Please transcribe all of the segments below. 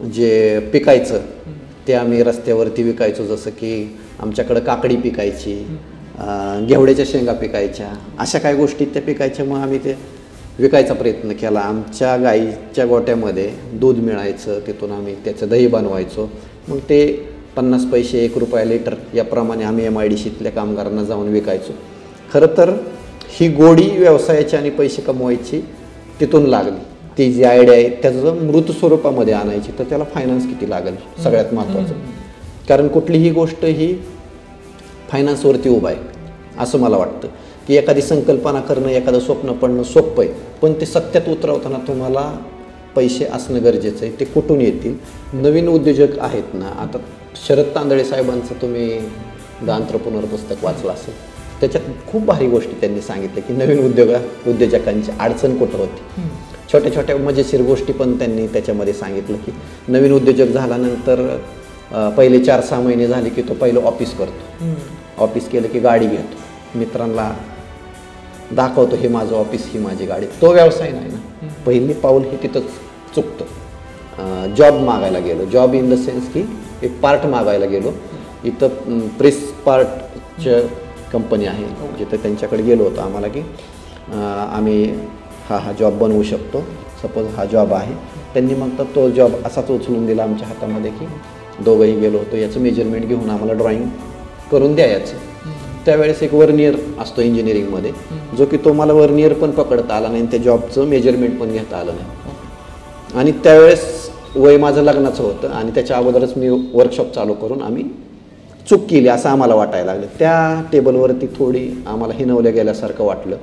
जे पिकायचं ते आम्ही रस्त्यावरती विकायचो. जसं की आमच्याकडं काकडी पिकायची, घेवड्याच्या शेंगा पिकायच्या, अशा काही गोष्टी त्या पिकायच्या. मग आम्ही ते विकायचा प्रयत्न केला. आमच्या गाईच्या गोट्यामध्ये दूध मिळायचं, तिथून आम्ही त्याचं दही बनवायचो. मग ते 50 पैसे 1 रुपया लिटर याप्रमाणे आम्ही MIDCतल्या कामगारांना जाऊन विकायचो. खरं तर ही गोडी व्यवसायाची आणि पैसे कमवायची तिथून लागली. ती जी आयडिया आहे त्याचं मृत स्वरूपामध्ये आणायची, तर त्याला फायनान्स किती लागेल सगळ्यात महत्त्वाचं. कारण कुठलीही गोष्ट ही फायनान्सवरती उभा आहे असं मला वाटतं. की एखादी संकल्पना करणं, एखादं स्वप्न पडणं सोपं आहे, पण ते सत्यात उतरवताना तुम्हाला पैसे असणं गरजेचं आहे. ते कुठून येतील? नवीन उद्योजक आहेत ना, आता शरद तांदळे साहेबांचं तुम्ही द एंटरप्रेन्योर पुस्तक वाचलं असेल, त्याच्यात खूप भारी गोष्टी त्यांनी सांगितल्या की नवीन उद्योजकांची अडचण कुठं होती. छोट्या छोट्या मजेशीर गोष्टी पण त्यांनी त्याच्यामध्ये सांगितलं की नवीन उद्योजक झाल्यानंतर पहिले 4-6 महिने झाले की तो पहिलं ऑफिस करतो. ऑफिस केलं की गाडी घेतो, मित्रांना दाखवतो हे माझं ऑफिस, ही माझी गाडी. तो व्यवसाय नाही ना. पहिली पाऊल हे तिथंच चुकतं. जॉब मागायला गेलो, जॉब इन द सेन्स की एक पार्ट मागायला गेलो. इथं प्रेस पार्टचं कंपनी आहे, जिथं त्यांच्याकडे गेलो होतो आम्हाला की आम्ही हा जॉब बनवू शकतो, सपोज हा जॉब आहे. त्यांनी मग तो जॉब असाच उचलून दिला आमच्या हातामध्ये की दोघंही गेलो होतो, याचं मेजरमेंट घेऊन आम्हाला ड्रॉइंग करून द्यायचं. त्यावेळेस एक वर्नियर असतो इंजिनिअरिंगमध्ये, जो की तो मला वर्नियर पण पकडता आला नाही, त्या जॉबचं मेजरमेंट पण घेता आलं नाही. आणि त्यावेळेस वय माझं लग्नाचं होतं आणि त्याच्या अगोदरच मी वर्कशॉप चालू करून आम्ही चूक केली असं आम्हाला वाटायला लागलं. त्या टेबलवरती थोडी आम्हाला हिनवल्या गेल्यासारखं वाटलं.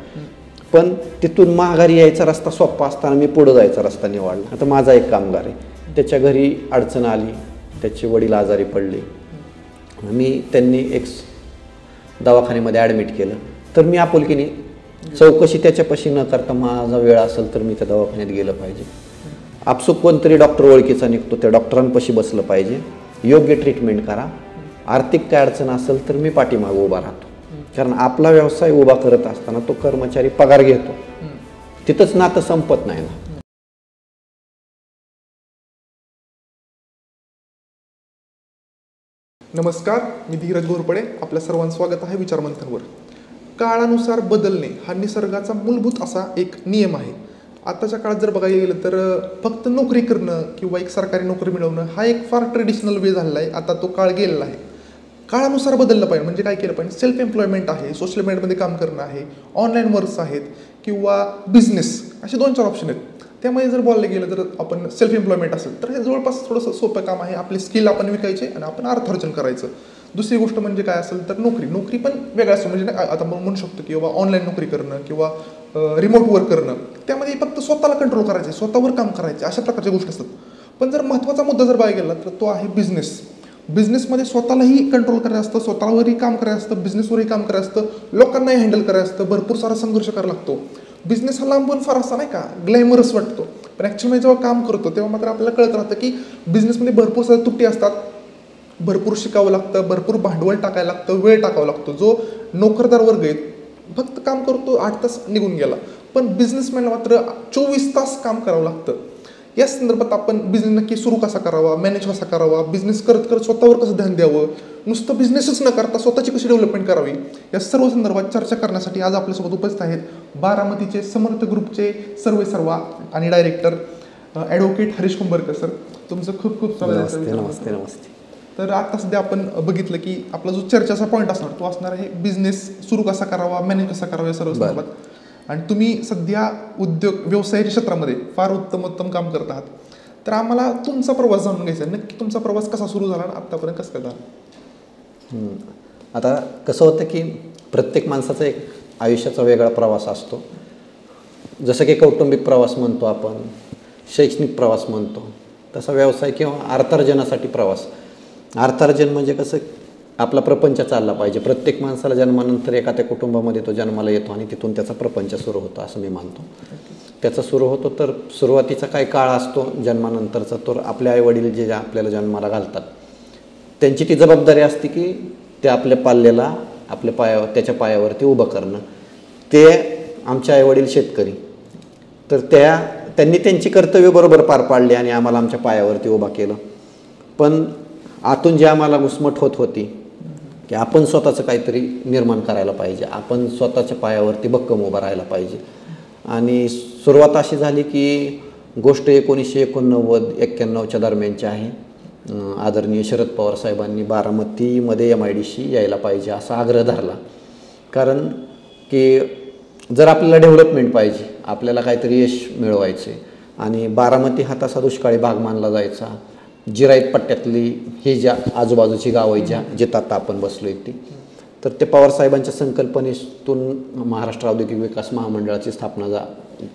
पण तिथून माघारी यायचा रस्ता सोपा असताना मी पुढं जायचा रस्ता निवडला. आता माझा एक कामगार आहे, त्याच्या घरी अडचण आली, त्याचे वडील आजारी पडले, त्यांनी एक दवाखान्यामध्ये ॲडमिट केलं. तर मी आपुलकीने चौकशी त्याच्यापाशी न करता माझा वेळ असेल तर मी त्या दवाखान्यात गेलं पाहिजे. आपसूक कोणतरी डॉक्टर ओळखीचा निघतो, त्या डॉक्टरांपाशी बसलं पाहिजे, योग्य ट्रीटमेंट करा. आर्थिक काय अडचण असेल तर मी पाठीमागं उभा राहतो. कारण आपला व्यवसाय उभा करत असताना तो कर्मचारी पगार घेतो, तिथंच नातं संपत नाही ना. नमस्कार, मी धीरज घोरपडे. आपल्या सर्वांचं स्वागत आहे विचार मंथनवर. काळानुसार बदलणे हा निसर्गाचा मूलभूत असा एक नियम आहे. आताच्या काळात जर बघायला गेलं तर फक्त नोकरी करणं किंवा एक सरकारी नोकरी मिळवणं हा एक फार ट्रेडिशनल वे झालेला आहे. आता तो काळ गेलेला आहे. काळानुसार बदललं पाहिजे. म्हणजे काय केलं पाहिजे? सेल्फ एम्प्लॉयमेंट आहे, सोशल मीडियामध्ये काम करणं आहे, ऑनलाईन वर्क्स आहेत किंवा बिझनेस, असे 2-4 ऑप्शन आहेत. त्यामध्ये जर बोलायला गेलं तर आपण सेल्फ एम्प्लॉयमेंट असेल तर हे जवळपास थोडंसं सोपं काम आहे. आपले स्किल आपण विकायचे आणि आपण अर्थार्जन करायचं. दुसरी गोष्ट म्हणजे काय असेल तर नोकरी पण वेगळं असतं. म्हणजे आता आपण म्हणू शकतो की बाबा ऑनलाईन नोकरी करणं किंवा रिमोट वर्क करणं, त्यामध्ये फक्त स्वतःला कंट्रोल करायचे, स्वतःवर काम करायचे, अशा प्रकारच्या गोष्टी असतात. पण जर महत्त्वाचा मुद्दा जर बघायला गेला तर तो आहे बिझनेस. बिझनेसमध्ये स्वतःलाही कंट्रोल करायचं असतं, स्वतःवरही काम करायचं असतं, बिझनेसवरही काम करायचं असतं, लोकांनाही हँडल करायचं असतं, भरपूर सारा संघर्ष करायला लागतो. बिझनेस हा लांबून फार असा नाही का ग्लॅमरस वाटतो, पण ॲक्च्युअली जेव्हा काम करतो तेव्हा मात्र आपल्याला कळत राहतं की बिझनेसमध्ये भरपूर साऱ्या त्रुटी असतात, भरपूर शिकावं लागतं, भरपूर भांडवल टाकायला लागतं, वेळ टाकावा लागतो. जो नोकरदार वर्ग आहे फक्त काम करतो, 8 तास निघून गेला, पण बिझनेसमॅनला मात्र 24 तास काम करावं लागतं. या संदर्भात आपण बिझनेस नक्की सुरू कसा करावा, मॅनेज कसा करावा, बिझनेस करत करत स्वतःवर कसं ध्यान द्यावं, नुसतं बिझनेसच न करता स्वतःची कशी डेव्हलपमेंट करावी, या सर्व संदर्भात चर्चा करण्यासाठी आज आपल्यासोबत उपस्थित आहेत बारामतीचे समर्थ ग्रुपचे सर्वेसर्वा आणि डायरेक्टर ॲडव्होकेट हरीश कुंभरकर सर. तुमचं खूप खूप स्वागत आहे. नमस्ते. नमस्ते. तर आता सध्या आपण बघितलं की आपला जो चर्चेचा पॉईंट असणार तो असणार आहे बिझनेस सुरू कसा करावा, मॅनेज कसा करावा, या सर्व संदर्भात. आणि तुम्ही सध्या व्यवसायाच्या क्षेत्रामध्ये फार उत्तम काम करत आहात. तर आम्हाला तुमचा प्रवास जाणून घ्यायचा आहे. नक्की तुमचा प्रवास कसा सुरू झाला आणि आत्तापर्यंत कसं काय झाला? आता कसं होतं की प्रत्येक माणसाचा एक आयुष्याचा वेगळा प्रवास असतो. जसं की कौटुंबिक प्रवास म्हणतो आपण, शैक्षणिक प्रवास म्हणतो, तसा व्यवसाय किंवा अर्थार्जनासाठी प्रवास. अर्थार्जन म्हणजे कसं आपला प्रपंच चालला पाहिजे. प्रत्येक माणसाला जन्मानंतर एखाद्या कुटुंबामध्ये तो जन्माला येतो आणि तिथून त्याचा प्रपंच सुरू होतो असं मी मानतो. त्याचा सुरू होतो तर सुरुवातीचा काय काळ असतो जन्मानंतरचा, तर आपले आईवडील जे आपल्याला जन्माला घालतात त्यांची ती जबाबदारी असते की ते आपल्या पाल्याला त्याच्या पायावरती उभं करणं. ते आमचे आईवडील शेतकरी, तर त्यांनी त्यांची कर्तव्य बरोबर पार पाडली आणि आम्हाला आमच्या पायावरती उभा केलं. पण आतून जी आम्हाला घुसमट होत होती की आपण स्वतःचं काहीतरी निर्माण करायला पाहिजे, आपण स्वतःच्या पायावरती भक्कम उभा राहायला पाहिजे. आणि सुरुवात अशी झाली की गोष्ट 1989-91 दरम्यानची आहे. आदरणीय शरद पवार साहेबांनी बारामतीमध्ये MIDC यायला पाहिजे असा आग्रह धरला. कारण की जर आपल्याला डेव्हलपमेंट पाहिजे, आपल्याला काहीतरी यश मिळवायचे आणि बारामती हा तसा दुष्काळी भाग मानला जायचा. जिरायत पट्ट्यातली ही ज्या आजूबाजूची गावं आहेत जिथं आता आपण बसलो ती, तर ते पवारसाहेबांच्या संकल्पनेतून महाराष्ट्र औद्योगिक विकास महामंडळाची स्थापना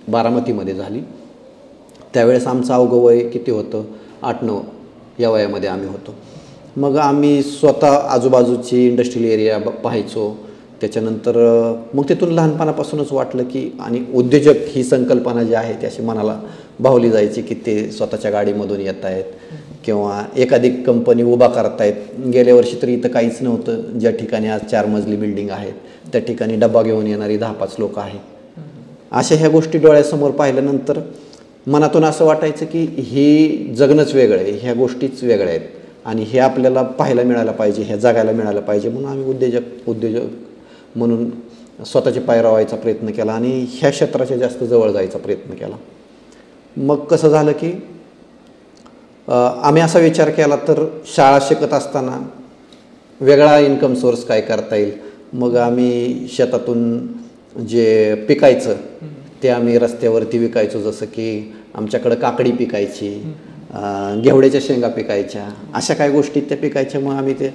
बारामतीमध्ये झाली. त्यावेळेस आमचं अवघं वय किती होतं, 8-9 या वयामध्ये आम्ही होतो. मग आम्ही स्वतः आजूबाजूची इंडस्ट्रियल एरिया पाहायचो. त्याच्यानंतर मग तिथून लहानपणापासूनच वाटलं की आणि उद्योजक ही संकल्पना जी आहे ती अशी मनाला भावली जायची की ते स्वतःच्या गाडीमधून येत आहेत किंवा एखादी कंपनी उभा करतायत. गेल्या वर्षी तरी इथं काहीच नव्हतं, ज्या ठिकाणी आज 4 मजली बिल्डिंग आहेत त्या ठिकाणी डब्बा घेऊन येणारी 10-5 लोक आहेत. अशा ह्या गोष्टी डोळ्यासमोर पाहिल्यानंतर मनातून असं वाटायचं की ही जगणंच वेगळं आहे, ह्या गोष्टीच वेगळ्या आहेत आणि हे आपल्याला पाहायला मिळायला पाहिजे, ह्या जगायला मिळायला पाहिजे. म्हणून आम्ही उद्योजक म्हणून स्वतःचे पाय रोवायचा प्रयत्न केला आणि ह्या क्षेत्राच्या जास्त जवळ जायचा प्रयत्न केला. मग कसं झालं की आम्ही असा विचार केला तर शाळा शिकत असताना वेगळा इन्कम सोर्स काय करता येईल. मग आम्ही शेतातून जे पिकायचं ते आम्ही रस्त्यावरती विकायचो. जसं की आमच्याकडं काकडी पिकायची, घेवड्याच्या शेंगा पिकायच्या, अशा काही गोष्टी त्या पिकायच्या. मग आम्ही ते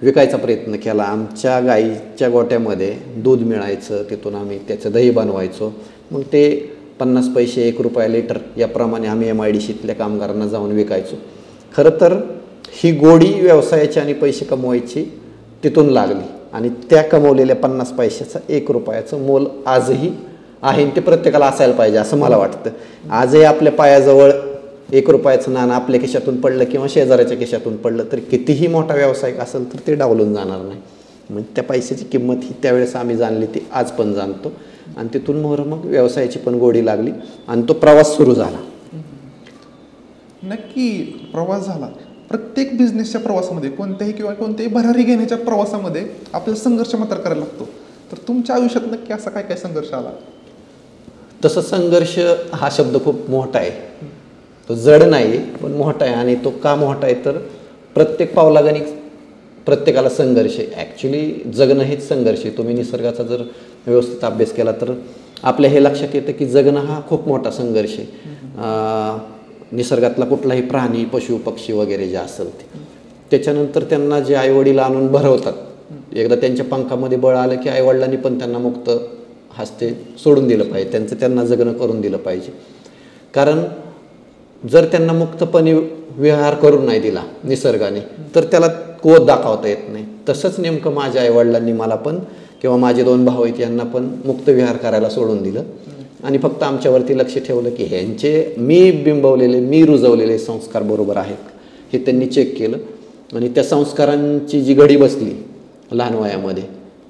विकायचा प्रयत्न केला. आमच्या गाईच्या गोट्यामध्ये दूध मिळायचं, तिथून आम्ही त्याचं दही बनवायचो. मग ते 50 पैसे 1 रुपया लिटर याप्रमाणे आम्ही MIDCतल्या कामगारांना जाऊन विकायचो. खरं तर ही गोडी व्यवसायाची आणि पैसे कमवायची तिथून लागली आणि त्या कमवलेल्या 50 पैशाचं 1 रुपयाचं मोल आजही आहे. ते प्रत्येकाला असायला पाहिजे असं मला वाटतं. आजही आपल्या पायाजवळ 1 रुपयाचं नाणं आपल्या खिशातून पडलं किंवा शेजाऱ्याच्या खिशातून पडलं तर कितीही मोठा व्यावसायिक असेल तर ते डावलून जाणार नाही. मग त्या पैशाची किंमत ही त्यावेळेस आम्ही जाणली, ती आज पण जाणतो. आणि तिथून मोहर मग व्यवसायाची पण गोडी लागली आणि तो प्रवास सुरू झाला. नक्की प्रवास झाला. प्रत्येक बिझनेसच्या प्रवासामध्ये कोणत्याही भरारी घेण्याच्या प्रवासामध्ये आपल्याला संघर्ष मात्र करायला लागतो. तर तुमच्या आयुष्यात नक्की असा काय संघर्ष आला? तसं संघर्ष हा शब्द खूप मोठा आहे, तो जड नाही पण मोठा आहे. आणि तो का मोठा आहे तर प्रत्येक पावलागणी प्रत्येकाला संघर्ष आहे. ॲक्च्युली जगणं हेच संघर्ष आहे. तुम्ही निसर्गाचा जर व्यवस्थित अभ्यास केला तर आपल्या हे लक्षात येतं की जगणं हा खूप मोठा संघर्ष आहे. निसर्गातला कुठलाही प्राणी, पशु, पक्षी वगैरे जे असेल त्याच्यानंतर त्यांना जे आईवडील आणून भरवतात, एकदा त्यांच्या पंखामध्ये बळ आलं की आईवडिलांनी पण त्यांना मुक्त हस्ते सोडून दिलं पाहिजे, त्यांना जगणं करून दिलं पाहिजे. कारण जर त्यांना मुक्तपणे विहार करून नाही दिला निसर्गाने तर त्याला कुवत दाखवता येत नाही. तसंच नेमकं माझ्या आईवडिलांनी मला पण किंवा माझे 2 भाऊ आहेत यांना पण मुक्त विहार करायला सोडून दिलं आणि फक्त आमच्यावरती लक्ष ठेवलं की ह्यांचे मी रुजवलेले संस्कार बरोबर आहेत हे त्यांनी चेक केलं. आणि त्या संस्कारांची जी घडी बसली लहान वयामध्ये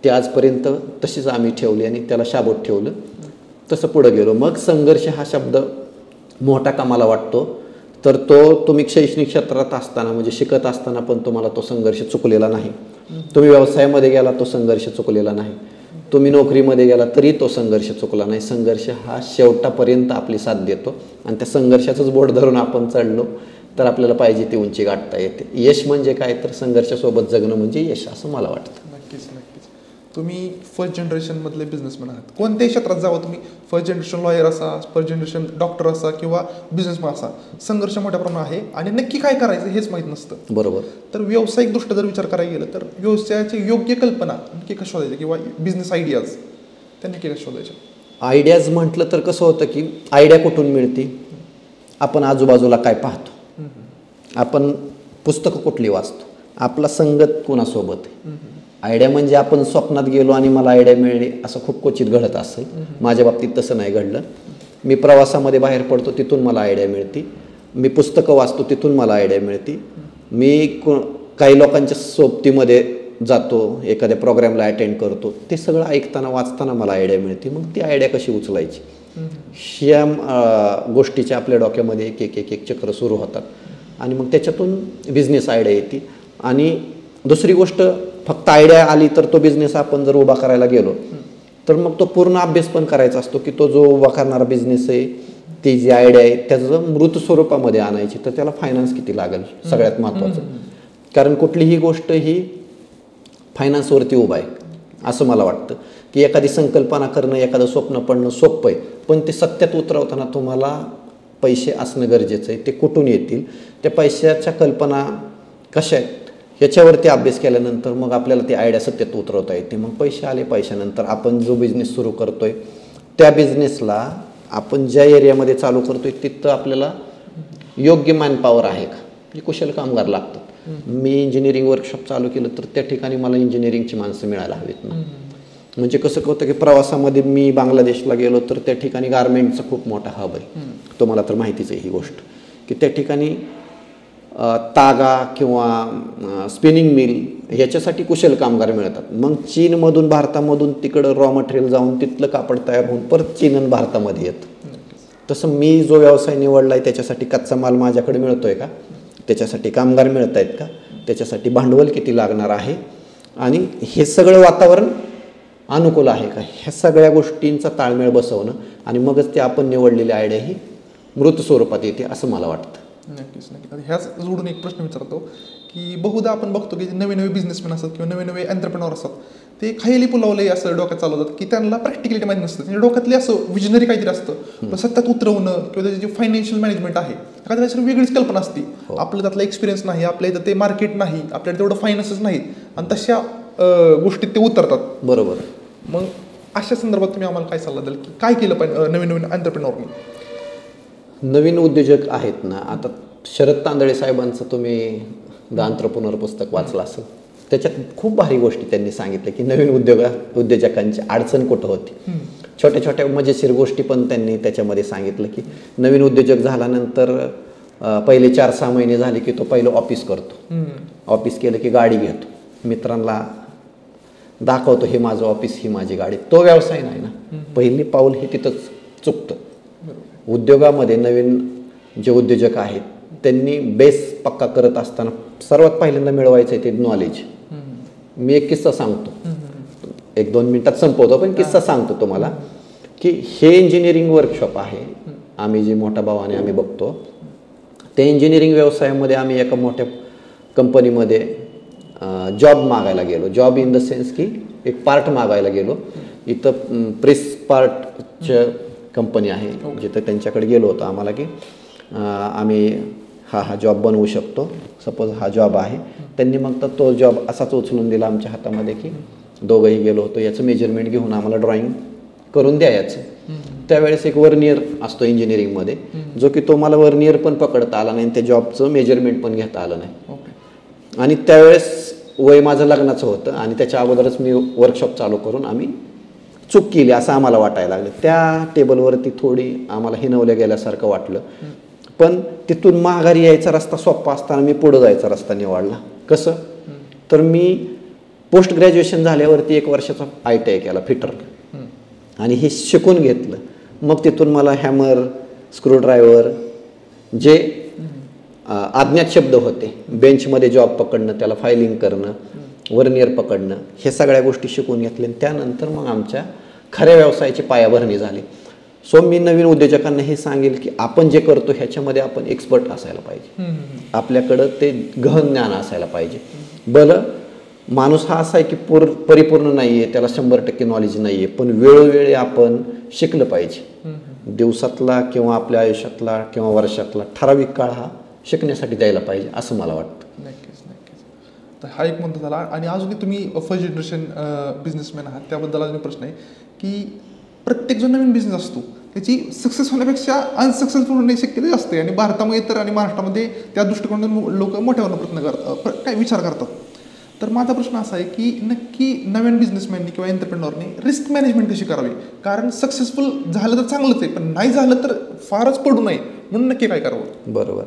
ती आजपर्यंत तशीच आम्ही ठेवली आणि त्याला शाबूत ठेवलं, तसं पुढं गेलो. मग संघर्ष हा शब्द मोठा का मला वाटतो तर तुम्ही शैक्षणिक क्षेत्रात असताना म्हणजे शिकत असताना पण तुम्हाला तो संघर्ष चुकलेला नाही. तुम्ही व्यवसायामध्ये गेला तो संघर्ष चुकलेला नाही. तुम्ही नोकरीमध्ये गेला तरी तो संघर्ष चुकला नाही. संघर्ष हा शेवटापर्यंत आपली साथ देतो आणि त्या संघर्षाचंच बोट धरून आपण चढलो तर आपल्याला पाहिजे ती उंची गाठता येते. यश म्हणजे काय तर संघर्षासोबत जगणं म्हणजे यश असं मला वाटतं. नक्कीच. तुम्ही फर्स्ट जनरेशनमधले बिझनेसमॅन आहात. कोणत्याही क्षेत्रात जावं तुम्ही, फर्स्ट जनरेशन लॉयर असा, फर्स्ट जनरेशन डॉक्टर असा किंवा बिझनेसमॅन असा, संघर्ष मोठ्या प्रमाणात आहे आणि नक्की काय करायचं हेच माहीत नसतं. बरोबर. तर व्यावसायिक दृष्ट्या जर विचार करायला गेलं तर व्यवसायाची योग्य कल्पना नक्की कशा शोधायच्या किंवा बिझनेस आयडियाज त्या नक्की कशा शोधायच्या? आयडियाज म्हटलं तर कसं होतं की आयडिया कुठून मिळते, आपण आजूबाजूला काय पाहतो, आपण पुस्तकं कुठली वाचतो, आपला संगत कोणासोबत आहे. आयडिया म्हणजे आपण स्वप्नात गेलो आणि मला आयडिया मिळाली असं खूप क्वचित घडत असेल. माझ्या बाबतीत तसं नाही घडलं. मी प्रवासामध्ये बाहेर पडतो तिथून मला आयडिया मिळते, मी पुस्तकं वाचतो तिथून मला आयडिया मिळते, मी काही लोकांच्या सोबतीमध्ये जातो, एखाद्या प्रोग्रामला अटेंड करतो, ते सगळं ऐकताना वाचताना मला आयडिया मिळते. मग ती आयडिया कशी उचलायची ह्या गोष्टीच्या आपल्या डोक्यामध्ये एक चक्र सुरू होतात आणि मग त्याच्यातून बिझनेस आयडिया येते. आणि दुसरी गोष्ट, फक्त आयडिया आली तर तो बिझनेस आपण जर उभा करायला गेलो तर मग तो पूर्ण अभ्यास पण करायचा असतो की तो जो उभा करणारा बिझनेस आहे, ती जी आयडिया आहे त्याचं मृत स्वरूपामध्ये आणायची, तर त्याला फायनान्स किती लागेल सगळ्यात महत्त्वाचं. कारण कुठलीही गोष्ट ही फायनान्सवरती उभा आहे असं मला वाटतं. की एखादी संकल्पना करणं, एखादं स्वप्न पडणं सोपं आहे, पण ते सत्यात उतरवताना तुम्हाला पैसे असणं गरजेचं आहे. ते कुठून येतील, त्या पैशाच्या कल्पना कशा आहेत याच्यावरती अभ्यास केल्यानंतर मग आपल्याला ती आयडिया सत्यात उतरवता येते. मग पैसे आले, पैशानंतर आपण जो बिझनेस सुरू करतोय त्या बिझनेसला आपण ज्या एरियामध्ये चालू करतोय तिथं आपल्याला योग्य मॅनपॉवर आहे का, म्हणजे कुशल कामगार लागतात. मी इंजिनिअरिंग वर्कशॉप चालू केलं तर त्या ठिकाणी मला इंजिनिअरिंगची माणसं मिळायला हवीत ना. म्हणजे कसं होतं की प्रवासामध्ये मी बांगलादेशला गेलो तर त्या ठिकाणी गारमेंटचा खूप मोठा हब आहे, तुम्हाला तर माहितीच आहे ही गोष्ट, की त्या ठिकाणी तागा किंवा स्पिनिंग मिल ह्याच्यासाठी कुशल कामगार मिळतात. मग चीनमधून भारतामधून तिकडं रॉ मटेरियल जाऊन तिथलं कापड तयार होऊन परत चीन आणि भारतामध्ये येतं. तसं मी जो व्यवसाय निवडला आहे त्याच्यासाठी कच्चा माल माझ्याकडे मिळतोय का, त्याच्यासाठी कामगार मिळत आहेत का, त्याच्यासाठी भांडवल किती लागणार आहे आणि हे सगळं वातावरण अनुकूल आहे का, ह्या सगळ्या गोष्टींचा ताळमेळ बसवणं आणि मगच ते आपण निवडलेली आयडिया ही मृत स्वरूपात येते असं मला वाटतं. नक्कीच. ह्याच जोडून एक प्रश्न विचारतो की बहुधा आपण बघतो की जे नवे नवे बिझनेसमॅन असतात किंवा नवे नवे एंटरप्रेनर असतात ते खायली पुलावले असं डोक्यात चालवतात की त्यांना प्रॅक्टिकलिटी माहिती नसतं. त्यांच्या डोक्यातले असं विजनरी काहीतरी असतं, पण सत्यात उतरवणं किंवा त्याची जी फायनान्शियल मॅनेजमेंट आहे एखाद्या त्याची वेगळीच कल्पना असते. आपलं त्यातला एक्सपिरियन्स नाही, आपल्या इथं ते मार्केट नाही, आपल्याला तेवढं फायनान्सच नाहीत आणि तशा गोष्टीत ते उतरतात. बरोबर. मग अशा संदर्भात तुम्ही आम्हाला काय सल्ला द्याल की काय केलं पाहिजे नवीन नवीन एंटरप्रेनरनी? नवीन उद्योजक आहेत ना, आता शरद तांदळे साहेबांचं तुम्ही द एंटरप्रेन्योर पुस्तक वाचलं असेल, त्याच्यात खूप भारी गोष्टी त्यांनी सांगितल्या की नवीन उद्योजकांची अडचण कुठं होती. छोट्या छोट्या मजेशीर गोष्टी पण त्यांनी त्याच्यामध्ये सांगितलं की नवीन उद्योजक झाल्यानंतर पहिले 4-6 महिने झाले की तो पहिलं ऑफिस करतो. ऑफिस केलं की गाडी घेतो, मित्रांना दाखवतो हे माझं ऑफिस, ही माझी गाडी. तो व्यवसाय नाही ना, पहिली पाऊल हे तिथंच चुकतं. उद्योगामध्ये नवीन जे उद्योजक आहेत त्यांनी बेस पक्का करत असताना सर्वात पहिल्यांदा मिळवायचं आहे ते नॉलेज. मी एक किस्सा सांगतो, 1-2 मिनिटात संपवतो, पण किस्सा सांगतो तुम्हाला की हे इंजिनिअरिंग वर्कशॉप आहे आम्ही जे मोठ्या भावाने आम्ही बघतो. त्या इंजिनिअरिंग व्यवसायामध्ये आम्ही एका मोठ्या कंपनीमध्ये जॉब मागायला गेलो. जॉब इन द सेन्स की एक पार्ट मागायला गेलो. इथं प्रेस पार्टच्या कंपनी आहे जिथं त्यांच्याकडे गेलो होतो आम्हाला की आम्ही हा जॉब बनवू शकतो, सपोज हा जॉब आहे. त्यांनी मग तर तो जॉब असाच उचलून दिला आमच्या हातामध्ये की दोघंही गेलो होतो, याचं मेजरमेंट घेऊन आम्हाला ड्रॉइंग करून द्यायचं. त्यावेळेस एक वर्नियर असतो इंजिनिअरिंगमध्ये, जो की तो मला वर्नियर पण पकडता आला नाही आणि त्या जॉबचं मेजरमेंट पण घेता आलं नाही. आणि त्यावेळेस वय माझं लग्नाचं होतं आणि त्याच्या अगोदरच मी वर्कशॉप चालू करून आम्ही चूक केली असं आम्हाला वाटायला लागलं. त्या टेबलवरती थोडी आम्हाला हिनवल्या गेल्यासारखं वाटलं, पण तिथून माघारी यायचा रस्ता सोपा असताना मी पुढं जायचा रस्ता निवडला. कसं तर मी पोस्ट ग्रॅज्युएशन झाल्यावरती 1 वर्षाचा ITI केला फिटर आणि हे शिकून घेतलं. मग तिथून मला हॅमर, स्क्रूड्रायव्हर जे अज्ञात शब्द होते, बेंचमध्ये जॉब पकडणं, त्याला फायलिंग करणं, वर्नियर पकडणं, हे सगळ्या गोष्टी शिकून घेतल्या. त्यानंतर मग आमच्या खऱ्या व्यवसायाची पायाभरणी झाली. सो मी नवीन उद्योजकांना हे सांगेल की आपण जे करतो ह्याच्यामध्ये आपण एक्सपर्ट असायला पाहिजे, आपल्याकडं ते गहन ज्ञान असायला पाहिजे. भलं माणूस हा असा आहे की परिपूर्ण नाही आहे, त्याला 100% नॉलेज नाही आहे, पण वेळोवेळी आपण शिकलं पाहिजे. दिवसातला किंवा आपल्या आयुष्यातला किंवा वर्षातला ठराविक काळ हा शिकण्यासाठी द्यायला पाहिजे असं मला वाटतं. नक्कीच. तर हा एक मुद्दा झाला. आणि अजूनही तुम्ही फर्स्ट जनरेशन बिझनेसमॅन आहात, त्याबद्दल अजून प्रश्न आहे की प्रत्येक जो नवीन बिझनेस असतो त्याची सक्सेस होण्यापेक्षा अनसक्सेसफुल होण्याची शक्यता असते. आणि भारतामध्ये तर आणि महाराष्ट्रामध्ये त्या दृष्टिकोनातून लोक मोठ्यावर प्रयत्न करतात, काय विचार करतात. तर माझा प्रश्न असा आहे की नक्की नवीन बिझनेसमॅननी किंवा एंटरप्रेनरनी रिस्क मॅनेजमेंट कशी करावी? कारण सक्सेसफुल झालं तर चांगलंच आहे, पण नाही झालं तर फारच पडू नये म्हणून नक्की काय करावं? बरोबर.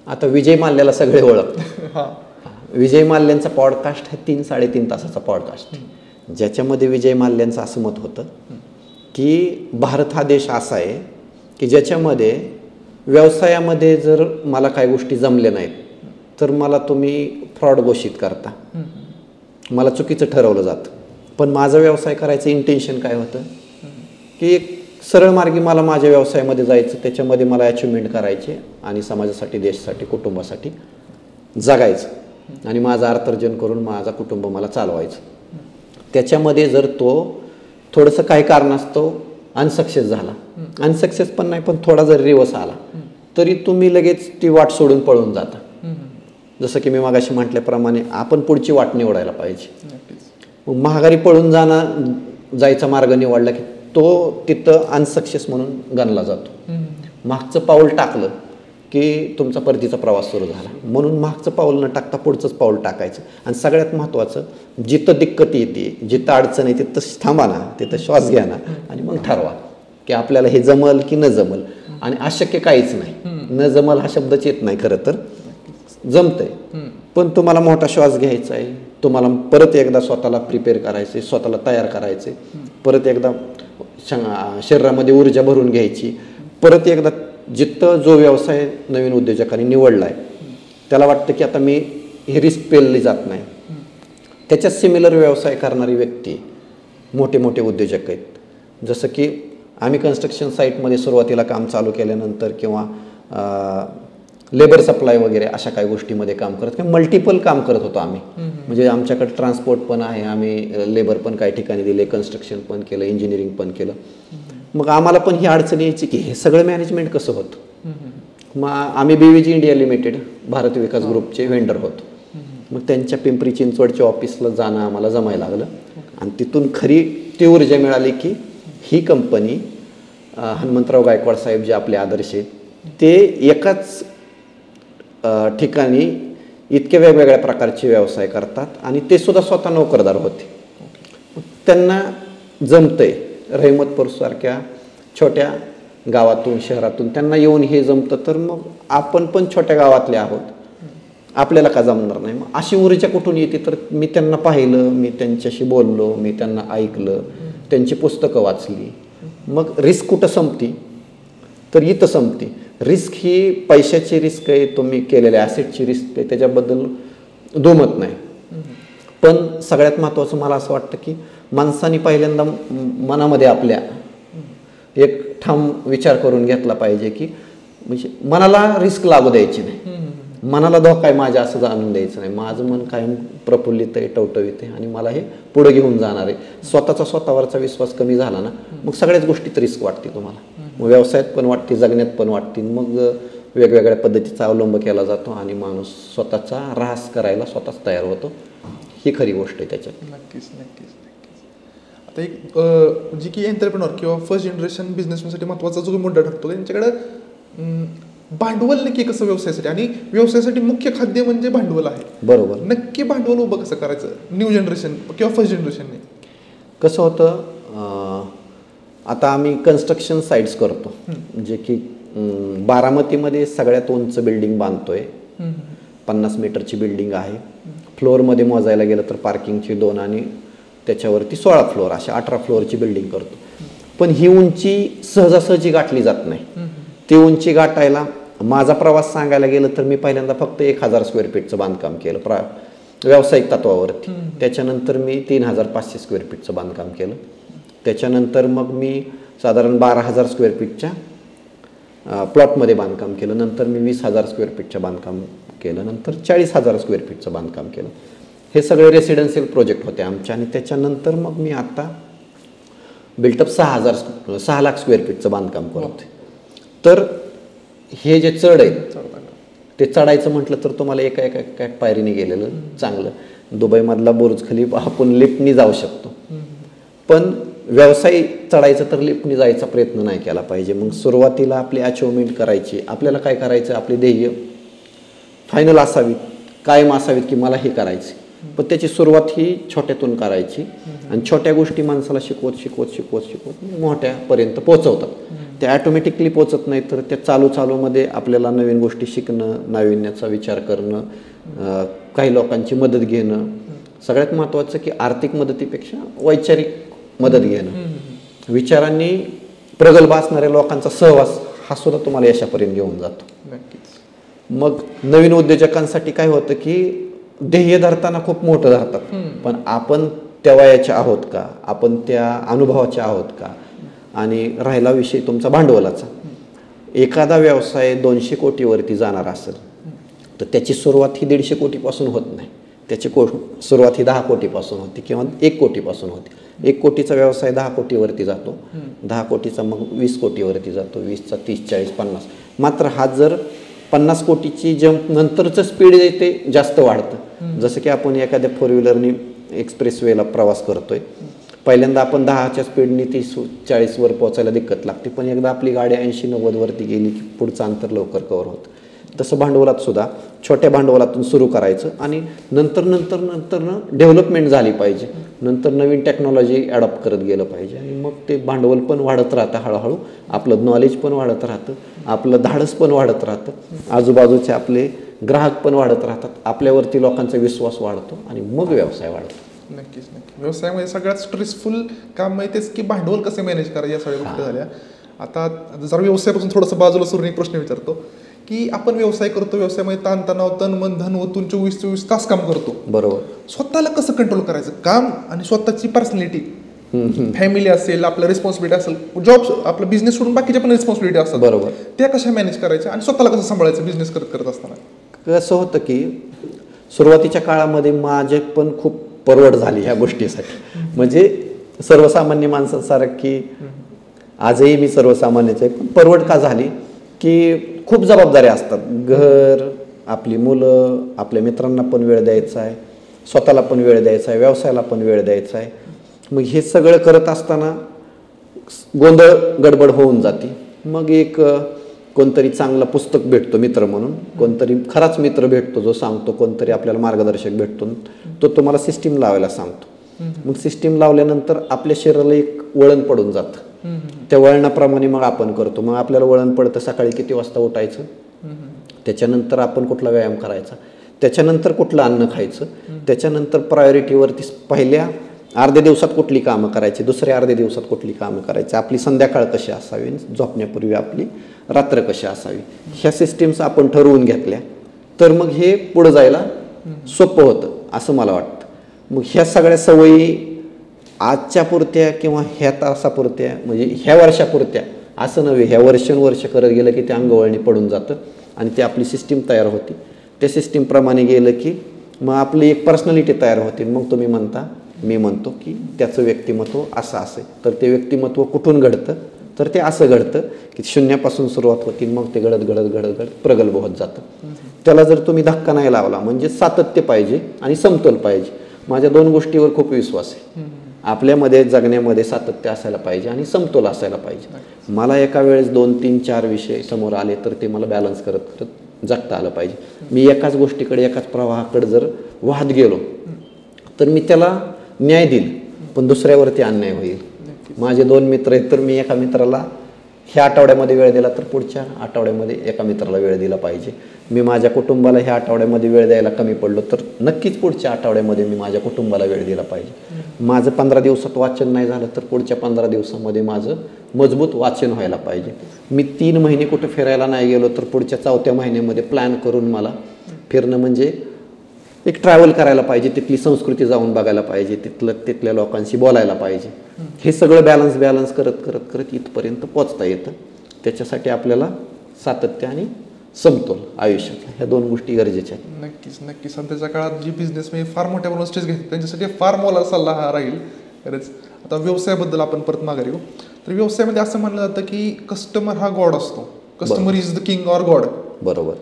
आता विजय माल्याला सगळे ओळखतात. विजय माल्यांचा पॉडकास्ट आहे 3-3.5 तासाचा पॉडकास्ट, ज्याच्यामध्ये विजय माल्यांचं असं मत होतं की भारत हा देश असा आहे की ज्याच्यामध्ये व्यवसायामध्ये जर मला काही गोष्टी जमल्या नाहीत तर मला तुम्ही फ्रॉड घोषित करता, मला चुकीचं ठरवलं जातं. पण माझा व्यवसाय करायचं इंटेन्शन काय होतं की एक सरळ मार्गी मला माझ्या व्यवसायामध्ये जायचं, त्याच्यामध्ये मला अचिव्हमेंट करायचे आणि समाजासाठी, देशासाठी, कुटुंबासाठी जगायचं आणि माझं अर्थार्जन करून माझा कुटुंब मला चालवायचं. त्याच्यामध्ये जर तो थोडंसं काही कारणास्तव अनसक्सेस झाला, अनसक्सेस पण नाही पण थोडा जर रिवर्स आला तरी तुम्ही लगेच ती वाट सोडून पळून जाता. जसं की मी मागाशी म्हटल्याप्रमाणे आपण पुढची वाट निवडायला पाहिजे. मग महागारी पळून जायचा मार्ग निवडला की तो तिथं अनसक्सेस म्हणून गणला जातो. मागचं पाऊल टाकलं की तुमचा परतीचा प्रवास सुरू झाला. म्हणून मागचं पाऊल न टाकता पुढचंच पाऊल टाकायचं. आणि सगळ्यात महत्त्वाचं, जिथं दिक्कत येते, जिथं अडचण येते तिथं थांबा ना, तिथं श्वास घ्या ना आणि मग ठरवा की आपल्याला हे जमल की न जमल. आणि अशक्य काहीच नाही, न जमल हा शब्दच येत नाही, खरं तर जमतंय. पण तुम्हाला मोठा श्वास घ्यायचा आहे, तुम्हाला परत एकदा स्वतःला प्रिपेअर करायचे, स्वतःला तयार करायचे, परत एकदा शरीरामध्ये ऊर्जा भरून घ्यायची. परत एकदा जिथं जो व्यवसाय नवीन उद्योजकांनी निवडला आहे त्याला वाटतं की आता मी हे रिस्क पेलली जात नाही, त्याच्यात सिमिलर व्यवसाय करणारी व्यक्ती मोठे मोठे उद्योजक आहेत. जसं की आम्ही कन्स्ट्रक्शन साईटमध्ये सुरुवातीला काम चालू केल्यानंतर किंवा लेबर सप्लाय वगैरे अशा काही गोष्टीमध्ये काम करत किंवा मल्टिपल काम करत होतो आम्ही. म्हणजे आमच्याकडे ट्रान्सपोर्ट पण आहे, आम्ही लेबर पण काही ठिकाणी दिले, कन्स्ट्रक्शन पण केलं, इंजिनिअरिंग पण केलं. मग आम्हाला पण ही अडचण यायची की हे सगळं मॅनेजमेंट कसं होतं. मग आम्ही BVG इंडिया लिमिटेड भारत विकास ग्रुपचे व्हेंडर होतो. मग त्यांच्या पिंपरी चिंचवडच्या ऑफिसला जाणं आम्हाला जमायला लागलं आणि तिथून खरी ती ऊर्जा मिळाली की ही कंपनी हनुमंतराव गायकवाड साहेब जे आपले आदर्श आहेत ते एकाच ठिकाणी इतके वेगवेगळ्या प्रकारचे व्यवसाय करतात आणि ते सुद्धा स्वतः नोकरदार होते. त्यांना जमतंय, रहिमतपूरसारख्या छोट्या गावातून, शहरातून त्यांना येऊन हे जमतं, तर मग आपण पण छोट्या गावातले आहोत, आपल्याला का जमणार नाही. मग अशी ऊर्जा कुठून येते, तर मी त्यांना पाहिलं, मी त्यांच्याशी बोललो, मी त्यांना ऐकलं, त्यांची पुस्तकं वाचली. मग रिस्क कुठं संपती, तर इथं संपती. रिस्क ही पैशाची रिस्क आहे, तुम्ही केलेल्या ॲसेटची रिस्क आहे, त्याच्याबद्दल दुमत नाही. पण सगळ्यात महत्त्वाचं मला असं वाटतं की माणसाने पहिल्यांदा मनामध्ये आपल्या एक ठाम विचार करून घेतला पाहिजे की म्हणजे मनाला रिस्क लागू द्यायची नाही, मनाला धोका आहे माझ्या असं जाणून द्यायचं नाही. माझं मन कायम प्रफुल्लित आहे, टवटवीत आहे आणि मला हे पुढे घेऊन जाणार आहे. स्वतःवरचा विश्वास कमी झाला ना मग सगळ्याच गोष्टीत रिस्क वाटते तुम्हाला. मग व्यवसायात पण वाटते, जगण्यात पण वाटते. मग वेगवेगळ्या पद्धतीचा अवलंब केला जातो आणि माणूस स्वतःचा ऱ्हास करायला स्वतःच तयार होतो. ही खरी गोष्ट आहे त्याच्यात. नक्कीच. आता एक जी की एंटरप्रेनर किंवा फर्स्ट जनरेशन बिझनेसमॅनसाठी महत्त्वाचा जो मुद्दा ठरतो त्यांच्याकडं भांडवल नक्की कसं व्यवसायासाठी, आणि व्यवसायासाठी मुख्य खाद्य म्हणजे भांडवल आहे. बरोबर. नक्की भांडवल उभं कसं करायचं न्यू जनरेशन किंवा फर्स्ट जनरेशनने? कसं होतं, आता आम्ही कन्स्ट्रक्शन साईट्स करतो, जे की बारामतीमध्ये सगळ्यात उंच बिल्डिंग बांधतोय. 50 मीटरची बिल्डिंग आहे. फ्लोअरमध्ये मोजायला गेलं तर पार्किंगची 2 आणि त्याच्यावरती 16 फ्लोअर, अशा 18 फ्लोअरची बिल्डिंग करतो. पण ही उंची सहजासहजी गाठली जात नाही. ती उंची गाठायला माझा प्रवास सांगायला गेलं तर मी पहिल्यांदा फक्त 1000 स्क्वेअर फीटचं बांधकाम केलं व्यावसायिक तत्वावरती. त्याच्यानंतर मी 3500 स्क्वेअर फीटचं बांधकाम केलं. त्याच्यानंतर मग मी साधारण 12000 स्क्वेअर फीटच्या प्लॉटमध्ये बांधकाम केलं. नंतर मी 20000 स्क्वेअर फीटचं बांधकाम केलं. नंतर 40000 स्क्वेअर फीटचं बांधकाम केलं. हे सगळे रेसिडेन्शियल प्रोजेक्ट होते आमचे. आणि त्याच्यानंतर मग मी आता बिल्टअप 6 लाख स्क्वेअर फीटचं बांधकाम करतोय. तर हे जे चढ आहे ते चढायचं म्हटलं तर तुम्हाला एका पायरीने गेलेलं चांगलं. दुबईमधला बुर्ज खलीफा आपण लिफ्टनी जाऊ शकतो, पण व्यवसाय चढायचं तर लिफ्टनी जायचा प्रयत्न नाही केला पाहिजे. मग सुरुवातीला आपली अचिव्हमेंट करायची, आपल्याला काय करायचं, आपली ध्येय फायनल असावीत, कायम असावीत की मला हे करायचं. पण त्याची सुरुवात ही छोट्यातून करायची आणि छोट्या गोष्टी माणसाला शिकवत मोठ्यापर्यंत पोहोचवतात. त्या ॲटोमॅटिकली पोचत नाही, तर त्या चालूमध्ये आपल्याला नवीन गोष्टी शिकणं, नाविन्याचा विचार करणं, काही लोकांची मदत घेणं. सगळ्यात महत्त्वाचं की आर्थिक मदतीपेक्षा वैचारिक मदत घेणं विचारांनी प्रगल्भ असणाऱ्या लोकांचा सहवास हा सुद्धा तुम्हाला यशापर्यंत घेऊन जातो. नक्कीच. मग नवीन उद्योजकांसाठी काय होतं की ध्येय धरताना खूप मोठं धरतात, पण आपण त्या वयाचे आहोत का, आपण त्या अनुभवाचे आहोत का. आणि राहिला विषय तुमचा भांडवलाचा, एखादा व्यवसाय 200 कोटीवरती जाणार असेल तर त्याची सुरुवात ही 150 कोटीपासून होत नाही. त्याची सुरुवात ही 10 कोटीपासून होती किंवा 1 कोटीपासून होती. 1 कोटीचा व्यवसाय 10 कोटीवरती जातो, 10 कोटीचा मग 20 कोटीवरती जातो, 20चा 30, 40, 50. मात्र हा जर 50 कोटीची जंप नंतरचं स्पीड येते जास्त वाढतं. जसं की आपण एखाद्या 4 व्हीलरनी एक्सप्रेसवेला प्रवास करतोय, पहिल्यांदा आपण 10च्या स्पीडनी 30-40वर पोहोचायला दिक्कत लागते, पण एकदा आपली गाडी 80-90 वरती गेली की पुढचं अंतर लवकर कव्हर होतं. तसं भांडवलात सुद्धा छोट्या भांडवलातून सुरू करायचं आणि नंतर डेव्हलपमेंट झाली पाहिजे, नंतर नवीन टेक्नॉलॉजी ॲडॉप्ट करत गेलं पाहिजे आणि मग ते भांडवल पण वाढत राहतं, हळूहळू आपलं नॉलेज पण वाढत राहतं, आपलं धाडस पण वाढत राहतं, आजूबाजूचे आपले ग्राहक पण वाढत राहतात, आपल्यावरती लोकांचा विश्वास वाढतो आणि मग व्यवसाय वाढतो. नक्कीच. व्यवसायामध्ये सगळ्यात स्ट्रेसफुल काम माहितीच की भांडवल कसे मॅनेज करायचे या सगळ्या गोष्टी झाल्या. आता जर व्यवसायापासून थोडंसं बाजूला सोडून एक प्रश्न विचारतो की आपण व्यवसाय करतो, व्यवसायामध्ये ताणतणाव, तन मन धन ओतून 24 तास काम करतो, बरोबर. स्वतःला कसं कंट्रोल करायचं, काम आणि स्वतःची पर्सनॅलिटी, फॅमिली असेल, आपलं रिस्पॉन्सिबिलिटी असेल, जॉब, आपला बिझनेस सोडून बाकीच्या पण रिस्पॉन्सिबिलिटी असतात, बरोबर, त्या कशा मॅनेज करायच्या आणि स्वतःला कसं सांभाळायचं बिझनेस करत असताना. कसं होतं की सुरुवातीच्या काळामध्ये माझे पण खूप परवड झाली ह्या गोष्टीसाठी. म्हणजे सर्वसामान्य माणसांसारखी आजही मी सर्वसामान्यच आहे, पण परवड का झाली की खूप जबाबदाऱ्या असतात. घर, आपली मुलं, आपल्या मित्रांना पण वेळ द्यायचा आहे, स्वतःला पण वेळ द्यायचा आहे, व्यवसायाला पण वेळ द्यायचा आहे. मग हे सगळं करत असताना गोंधळ गडबड होऊन जाते. मग एक कोणतरी चांगला पुस्तक भेटतो मित्र म्हणून, कोणतरी खराच मित्र भेटतो जो सांगतो, कोणतरी आपल्याला मार्गदर्शक भेटतो, तो तुम्हाला सिस्टीम लावायला सांगतो. मग सिस्टीम लावल्यानंतर आपल्या शरीराला एक वळण पडून जातं, त्या वळणाप्रमाणे मग आपण करतो. मग आपल्याला वळण पडतं सकाळी किती वाजता उठायचं, त्याच्यानंतर आपण कुठला व्यायाम करायचा, त्याच्यानंतर कुठलं अन्न खायचं, त्याच्यानंतर प्रायोरिटीवरती पहिल्या अर्ध्या दिवसात कुठली कामं करायची, दुसऱ्या अर्ध्या दिवसात कुठली कामं करायची, आपली संध्याकाळ कशी असावी, झोपण्यापूर्वी आपली रात्र कशी असावी, ह्या सिस्टीम्स आपण ठरवून घेतल्या तर मग हे पुढं जायला सोपं होतं असं मला वाटतं. मग ह्या सगळ्या सवयी आजच्या पुरत्या किंवा ह्या तासापुरत्या म्हणजे ह्या वर्षापुरत्या असं नव्हे, ह्या वर्षानुवर्ष करत गेलं की ते अंगवळणी पडून जातं आणि ती आपली सिस्टीम तयार होती. त्या सिस्टीमप्रमाणे गेलं की मग आपली एक पर्सनॅलिटी तयार होते. मग तुम्ही म्हणता, मी म्हणतो की त्याचं व्यक्तिमत्व असं असेल, तर ते व्यक्तिमत्व कुठून घडतं, तर ते असं घडतं की शून्यापासून सुरुवात होती, मग ते घडत प्रगल्भ होत जातं. त्याला जर तुम्ही धक्का नाही लावला, म्हणजे सातत्य पाहिजे आणि समतोल पाहिजे. माझ्या 2 गोष्टीवर खूप विश्वास आहे. आपल्यामध्ये जगण्यामध्ये सातत्य असायला पाहिजे आणि समतोल असायला पाहिजे. मला एका वेळेस 2, 3, 4 विषय समोर आले तर ते मला बॅलन्स करत जगता आलं पाहिजे. मी एकाच गोष्टीकडे, एकाच प्रवाहाकडे जर वाहत गेलो तर मी त्याला न्याय देईल, पण दुसऱ्यावरती अन्याय होईल. माझे 2 मित्र आहेत, तर मी एका मित्राला ह्या आठवड्यामध्ये वेळ दिला तर पुढच्या आठवड्यामध्ये एका मित्राला वेळ दिला पाहिजे. मी माझ्या कुटुंबाला ह्या आठवड्यामध्ये वेळ द्यायला कमी पडलो तर नक्कीच पुढच्या आठवड्यामध्ये मी माझ्या कुटुंबाला वेळ दिला पाहिजे. माझं 15 दिवसात वाचन नाही झालं तर पुढच्या 15 दिवसामध्ये माझं मजबूत वाचन व्हायला पाहिजे. मी 3 महिने कुठं फिरायला नाही गेलो तर पुढच्या 4थ्या महिन्यामध्ये प्लॅन करून मला फिरणं म्हणजे एक ट्रॅव्हल करायला पाहिजे, तिथली संस्कृती जाऊन बघायला पाहिजे, तिथल्या लोकांशी बोलायला पाहिजे. हे सगळं बॅलन्स करत इथपर्यंत पोचता येतं. त्याच्यासाठी आपल्याला सातत्य आणि समतोल आयुष्यात ह्या 2 गोष्टी गरजेच्या आहेत. नक्कीच. सध्याच्या काळात जी बिझनेसमध्ये फार मोठ्या प्रमाणात स्ट्रेस घेतात त्यांच्यासाठी फार मोलाचा सल्ला हा राहील. खरंच. आता व्यवसायाबद्दल आपण परत माघारी येऊ. तर व्यवसायामध्ये असं म्हणलं जातं की कस्टमर हा गॉड असतो, customer is the king or God. बरोबर.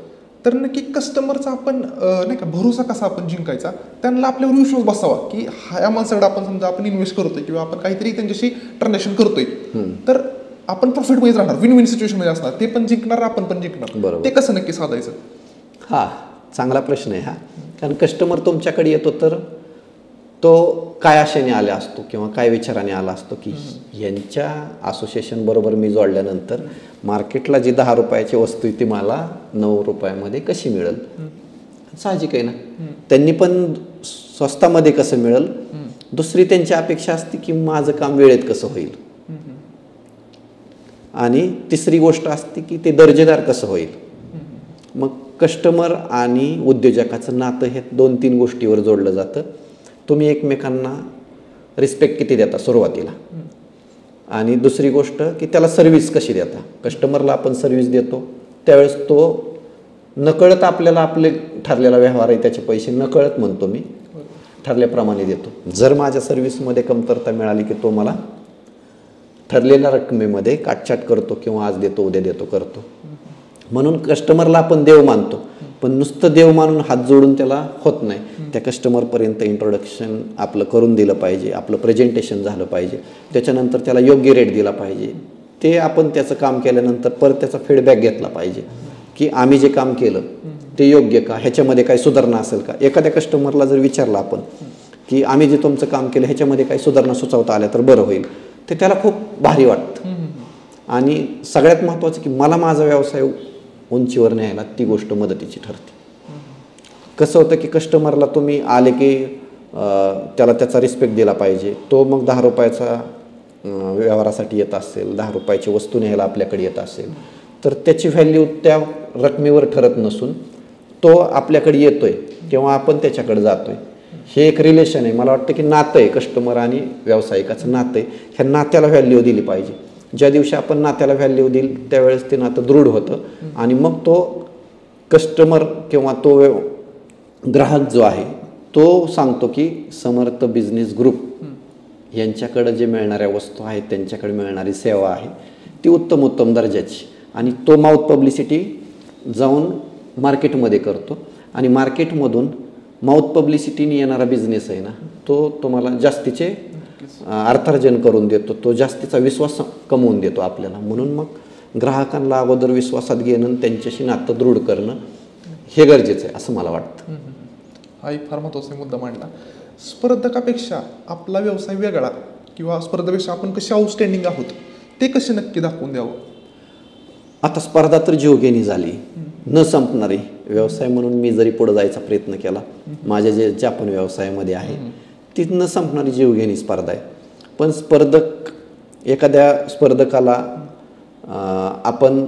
तर नक्की कस्टमरचा आपण नाही का भरोसा कसा आपण जिंकायचा, त्यांना आपल्यावर विश्वास बसावा की ह्या माणसाकडे आपण समजा आपण इन्व्हेस्ट करतोय किंवा आपण काहीतरी त्यांच्याशी ट्रान्झॅक्शन करतोय तर आपण प्रॉफिटमध्ये राहणार, विन विन सिच्युएशनमध्ये असणार, ते पण जिंकणार, आपण पण जिंकणार. बरोबर. ते कसं नक्की साधायचं? हा चांगला प्रश्न आहे हा. कारण कस्टमर तुमच्याकडे येतो तर तो काय आशेने आला असतो किंवा काय विचाराने आला असतो की यांच्या असोसिएशन बरोबर मी जोडल्यानंतर मार्केटला जी 10 रुपयाची वस्तू ती मला 9 रुपयामध्ये कशी मिळेल. साहजिक आहे ना. त्यांनी पण स्वस्तामध्ये कसं मिळेल. दुसरी त्यांची अपेक्षा असते की माझं काम वेळेत कसं होईल. आणि तिसरी गोष्ट असते की ते दर्जेदार कसं होईल. मग कस्टमर आणि उद्योजकाचं नातं हे 2-3 गोष्टीवर जोडलं जातं. तुम्ही एकमेकांना रिस्पेक्ट किती देता सुरुवातीला, आणि दुसरी गोष्ट की त्याला सर्व्हिस कशी देता. कस्टमरला आपण सर्व्हिस देतो त्यावेळेस तो नकळत आपल्याला आपले ठरलेला व्यवहार आहे त्याचे पैसे नकळत म्हणतो मी ठरल्याप्रमाणे देतो. जर माझ्या सर्व्हिसमध्ये कमतरता मिळाली की तो मला ठरलेल्या रकमेमध्ये काटछाट करतो किंवा आज देतो उद्या देतो करतो. म्हणून कस्टमरला आपण देव मानतो, पण नुसतं देव मानून हात जोडून त्याला होत नाही. त्या कस्टमरपर्यंत इंट्रोडक्शन आपलं करून दिलं पाहिजे, आपलं प्रेझेंटेशन झालं पाहिजे, त्याच्यानंतर त्याला योग्य रेट दिला पाहिजे. ते आपण त्याचं काम केल्यानंतर परत त्याचा फीडबॅक घेतला पाहिजे की आम्ही जे काम केलं ते योग्य का, ह्याच्यामध्ये काही सुधारणा असेल का. एखाद्या कस्टमरला जर विचारलं आपण की आम्ही जे तुमचं काम केलं ह्याच्यामध्ये काही सुधारणा सुचवता आल्या तर बरं होईल, ते त्याला खूप भारी वाटतं. आणि सगळ्यात महत्त्वाचं की मला माझा व्यवसाय उंचीवर न्यायला ती गोष्ट मदतीची ठरते. कसं होतं की कस्टमरला तुम्ही आले की त्याला त्याचा रिस्पेक्ट दिला पाहिजे. तो मग 10 रुपयाचा व्यवहारासाठी येत असेल, 10 रुपयाची वस्तू न्यायला आपल्याकडे येत असेल तर त्याची व्हॅल्यू त्या रकमेवर ठरत नसून तो आपल्याकडे येतोय किंवा आपण त्याच्याकडे जातोय, हे एक रिलेशन आहे. मला वाटतं की नातं आहे, कस्टमर आणि व्यावसायिकाचं नातं आहे. ह्या नात्याला व्हॅल्यू दिली पाहिजे. ज्या दिवशी आपण नात्याला व्हॅल्यू देईल त्यावेळेस ते नातं दृढ होतं आणि मग तो कस्टमर किंवा तो ग्राहक जो आहे तो सांगतो की समर्थ बिझनेस ग्रुप यांच्याकडे जे मिळणाऱ्या वस्तू आहेत, त्यांच्याकडे मिळणारी सेवा आहे ती उत्तम दर्जाची. आणि तो माउथ पब्लिसिटी जाऊन मार्केटमध्ये करतो आणि मार्केटमधून माउथ पब्लिसिटीने येणारा बिझनेस आहे ना तो तुम्हाला जास्तीचे अर्थार्जन करून देतो, तो जास्तीचा विश्वास कमवून देतो आपल्याला. म्हणून मग ग्राहकांना अगोदर विश्वासात घेणं आणि त्यांच्याशी नातं दृढ करणं हे गरजेचं आहे असं मला वाटतं. हा एक फार महत्त्वाचा मुद्दा मांडला. स्पर्धकापेक्षा आपला व्यवसाय वेगळा किंवा स्पर्धेपेक्षा आपण कसे आउटस्टँडिंग आहोत ते कसे नक्की दाखवून द्यावं. आता स्पर्धा तर जीवघेणी झाली, न संपणारी. व्यवसाय म्हणून मी जरी पुढे जायचा प्रयत्न केला, माझ्या ज्या पण व्यवसायामध्ये आहे ती न संपणारी जीवघेणी स्पर्धा आहे. पण एखाद्या स्पर्धकाला आपण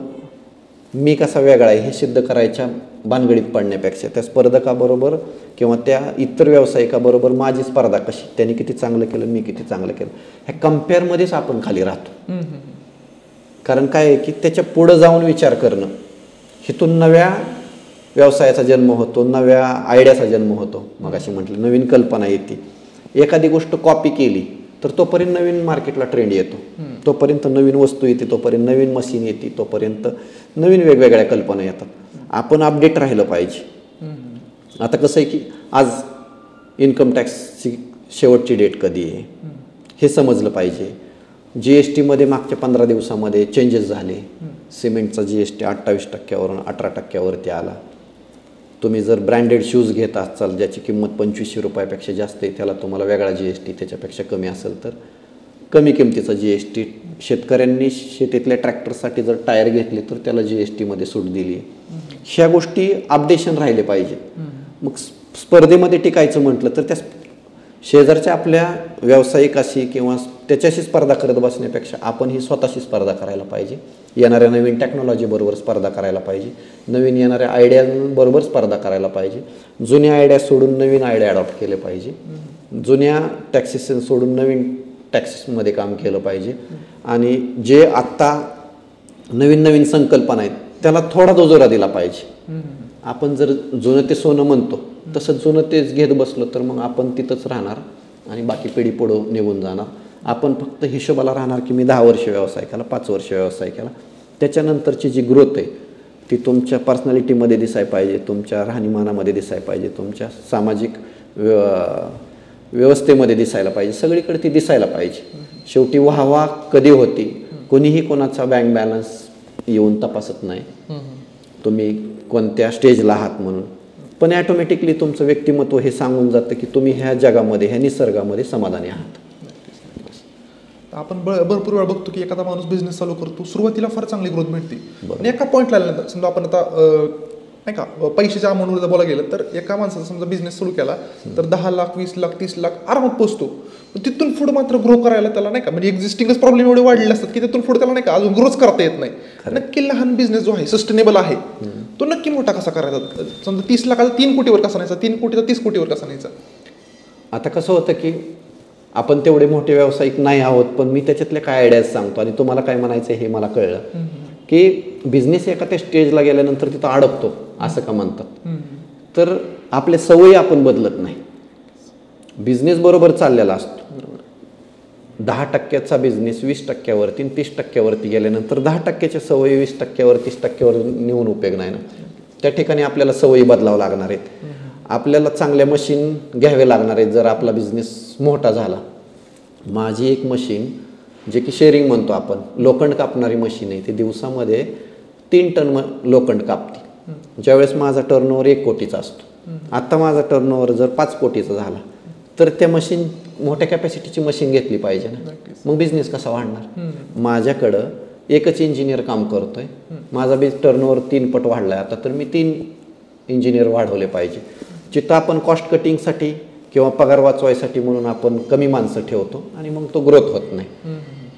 मी कसा वेगळा आहे हे सिद्ध करायच्या भानगडीत पडण्यापेक्षा त्या स्पर्धकाबरोबर किंवा त्या इतर व्यावसायिकाबरोबर माझी स्पर्धा कशी, त्यांनी किती चांगलं केलं मी किती चांगलं केलं ह्या कम्पेअरमध्येच आपण खाली राहतो. कारण काय आहे की त्याच्या पुढं जाऊन विचार करणं, हिथून नव्या व्यवसायाचा जन्म होतो, नव्या आयडियाचा जन्म होतो. मग अशी म्हटलं नवीन कल्पना येते. एखादी गोष्ट कॉपी केली तर तोपर्यंत नवीन मार्केटला ट्रेंड येतो, तोपर्यंत नवीन वस्तू येते, तोपर्यंत नवीन मशीन येते, तोपर्यंत नवीन वेगवेगळ्या कल्पना येतात. आपण अपडेट राहिलं पाहिजे. आता कसं आहे की आज इन्कम टॅक्सची शेवटची डेट कधी आहे हे समजलं पाहिजे. GSTमध्ये मागच्या 15 दिवसामध्ये चेंजेस झाले. सिमेंटचा GST 28%वरून 18%वरती आला. तुम्ही जर ब्रँडेड शूज घेत असाल ज्याची किंमत 2500 रुपयापेक्षा जास्त आहे त्याला तुम्हाला वेगळा GST, त्याच्यापेक्षा कमी असेल तर कमी किमतीचा GST. शेतकऱ्यांनी शेतीतल्या ट्रॅक्टरसाठी जर टायर घेतले तर त्याला GSTमध्ये सूट दिली. ह्या गोष्टी अपडेशन राहिले पाहिजे. मग स्पर्धेमध्ये टिकायचं म्हटलं तर त्या शेजारच्या आपल्या व्यावसायिकाशी किंवा त्याच्याशी स्पर्धा करत बसण्यापेक्षा आपण ही स्वतःशी स्पर्धा करायला पाहिजे. येणाऱ्या नवीन टेक्नॉलॉजीबरोबर स्पर्धा करायला पाहिजे, नवीन येणाऱ्या आयडियाबरोबर स्पर्धा करायला पाहिजे. जुन्या आयडिया सोडून नवीन आयडिया अडॉप्ट केले पाहिजे. जुन्या टॅक्सेशन सोडून नवीन टॅक्सेसमध्ये काम केलं पाहिजे. आणि जे आत्ता नवीन संकल्पना आहेत त्याला थोडा दुजोरा दिला पाहिजे. आपण जर जुनं ते सोनं म्हणतो तसं जुनं तेच घेत बसलो तर मग आपण तिथंच राहणार आणि बाकी पिढी पुढं निघून जाणार. आपण फक्त हिशोबाला राहणार की मी 10 वर्ष व्यवसाय केला, 5 वर्ष व्यवसाय केला. त्याच्यानंतरची जी ग्रोथ आहे ती तुमच्या पर्सनॅलिटीमध्ये दिसायला पाहिजे, तुमच्या राहणीमानामध्ये दिसायला पाहिजे, तुमच्या सामाजिक व्यवस्थेमध्ये दिसायला पाहिजे, सगळीकडे ती दिसायला पाहिजे. शेवटी वाहवा कधी होती, कोणीही कोणाचा बँक बॅलन्स येऊन तपासत नाही तुम्ही कोणत्या स्टेजला आहात म्हणून. पण ॲटोमॅटिकली तुमचं व्यक्तिमत्व हे सांगून जातं की तुम्ही ह्या जगामध्ये ह्या निसर्गामध्ये समाधानी आहात. आपण भरपूर वेळा बघतो की एखादा माणूस बिझनेस चालू करतो, सुरुवातीला फार चांगली ग्रोथ मिळते आणि एका पॉईंटला आल्यानंतर समजा आपण आता नाही का पैशाच्या अमाऊंटवर जर बोलायला गेलं तर एका माणसाचा समजा बिझनेस सुरू केला तर 10 लाख 20 लाख 30 लाख आरामात पोहोचतो. पण तिथून पुढे मात्र ग्रो करायला त्याला नाही का म्हणजे एक्झिस्टिंगच प्रॉब्लेम एवढे वाढलेले असतात की तिथून पुढे त्याला नाही का अजून ग्रोच करता येत नाही. नक्की लहान बिझनेस जो आहे सस्टेनेबल आहे तो नक्की मोठा कसा करायचा. समजा 30 लाखाचा 3 कोटीवर कसा न्यायचा, 3 कोटीचा 30 कोटीवर कसा न्यायचा. आता कसं होतं की आपण तेवढे मोठे व्यावसायिक नाही आहोत, पण मी त्याच्यातल्या काय आयडियाज सांगतो आणि तुम्हाला काय म्हणायचं हे मला कळलं की बिझनेस एका त्या स्टेजला गेल्यानंतर तिथं अडकतो असं का म्हणतात. तर आपल्या सवयी आपण बदलत नाही. बिझनेस बरोबर चाललेला असतो. 10% बिझनेस 20%वरती 30%वरती गेल्यानंतर 10%च्या सवयी 20%वर 30%वर नेऊन उपयोग नाही ना. त्या ठिकाणी आपल्याला सवयी बदलावं लागणार आहेत. आपल्याला चांगल्या मशीन घ्यावे लागणार आहेत जर आपला बिझनेस मोठा झाला. माझी एक मशीन जे की शेअरिंग म्हणतो आपण, लोखंड कापणारी मशीन आहे. ती दिवसामध्ये 3 टन लोखंड कापते. ज्यावेळेस माझा टर्नओव्हर 1 कोटीचा असतो, आता माझा टर्नओव्हर जर 5 कोटीचा झाला तर त्या मशीन मोठ्या कॅपॅसिटीची मशीन घेतली पाहिजे ना. मग बिझनेस कसा वाढणार. माझ्याकडं एकच इंजिनियर काम करतोय, माझा टर्नओव्हर 3 पट वाढलाय आता, तर मी 3 इंजिनियर वाढवले पाहिजे. जिथं आपण कॉस्ट कटिंगसाठी किंवा पगार वाचवायसाठी म्हणून आपण कमी माणसं ठेवतो आणि मग तो ग्रोथ होत नाही.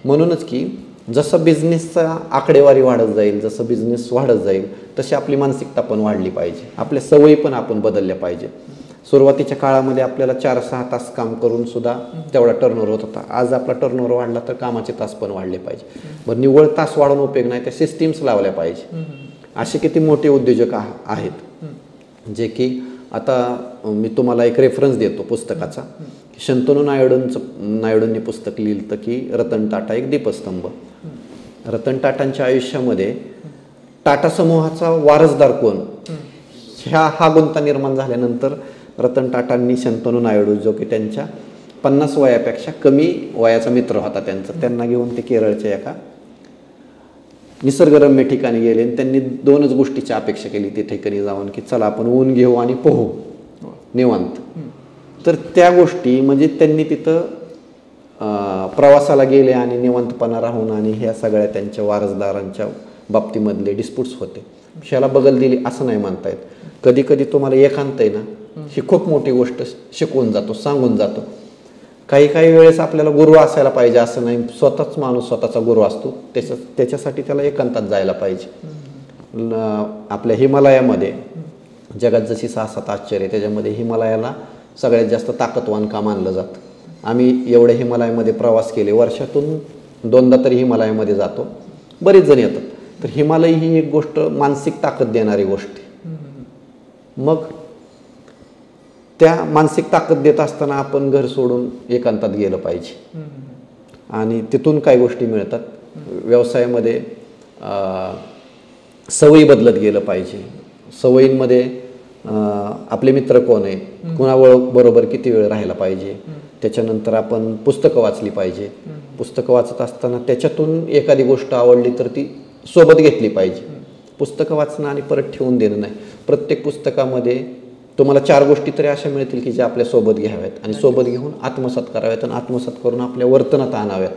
म्हणूनच की जसं बिझनेसचा आकडेवारी वाढत जाईल, जसं बिझनेस वाढत जाईल तशी आपली मानसिकता पण वाढली पाहिजे. आपल्या सवयी पण आपण बदलल्या पाहिजे. सुरुवातीच्या काळामध्ये आपल्याला 4-6 तास काम करून सुद्धा तेवढा टर्नओव्हर होत होता. आज आपला टर्नओव्हर वाढला तर कामाचे तास पण वाढले पाहिजे. बरं, निव्वळ तास वाढवून उपयोग नाही, त्या सिस्टीम्स लावल्या पाहिजे. असे किती मोठे उद्योजक आहेत जे की आता मी तुम्हाला एक रेफरन्स देतो पुस्तकाचा. शंतनू नायडूंनी पुस्तक लिहिलं की रतन टाटा एक दीपस्तंभ. रतन टाटांच्या आयुष्यामध्ये टाटा समूहाचा वारसदार कोण हा गुंता निर्माण झाल्यानंतर रतन टाटांनी शंतनू नायडू जो की त्यांच्या 50 वयापेक्षा कमी वयाचा मित्र होता त्यांना घेऊन ते केरळच्या एका निसर्गरम्य ठिकाणी गेले आणि त्यांनी 2च गोष्टीची अपेक्षा केली त्या ठिकाणी जाऊन की चला आपण ऊन घेऊ आणि पोहू निवांत. तर त्या गोष्टी म्हणजे त्यांनी तिथं प्रवासाला गेले आणि निवांतपणा राहून आणि ह्या सगळ्या त्यांच्या वारसदारांच्या बाबतीमधले डिस्प्यूट्स होते. ह्याला बगल दिली असं नाही म्हणता येत. कधी कधी तुम्हाला एकांत आहे ना ही खूप मोठी गोष्ट शिकवून जातो, सांगून जातो. काही वेळेस आपल्याला गुरु असायला पाहिजे असं नाही. स्वतःच माणूस स्वतःचा गुरु असतो, त्याच्यासाठी त्याला एकांतात जायला पाहिजे. आपल्या हिमालयामध्ये जगात जशी 6-7 आश्चर्य त्याच्यामध्ये हिमालयाला सगळ्यात जास्त ताकदवान का मानलं जातं. आम्ही एवढे हिमालयामध्ये प्रवास केले, वर्षातून 2दा तरी हिमालयामध्ये जातो. बरेच जण येतात. तर हिमालय ही एक गोष्ट मानसिक ताकद देणारी गोष्ट आहे. मग त्या मानसिक ताकद देत असताना आपण घर सोडून एकांतात गेलं पाहिजे आणि तिथून काय गोष्टी मिळतात. व्यवसायामध्ये सवयी बदलत गेलं पाहिजे. सवयींमध्ये आपले मित्र कोण आहे, कुणाबरोबर किती वेळ राहायला पाहिजे. त्याच्यानंतर आपण पुस्तकं वाचली पाहिजे. पुस्तकं वाचत असताना त्याच्यातून एखादी गोष्ट आवडली तर ती सोबत घेतली पाहिजे. पुस्तकं वाचणं आणि परत ठेवून देणं नाही. प्रत्येक पुस्तकामध्ये तुम्हाला 4 गोष्टी तरी अशा मिळतील की ज्या आपल्या सोबत घ्याव्यात आणि सोबत घेऊन आत्मसात कराव्यात आणि आत्मसात करून आपल्या वर्तनात आणाव्यात.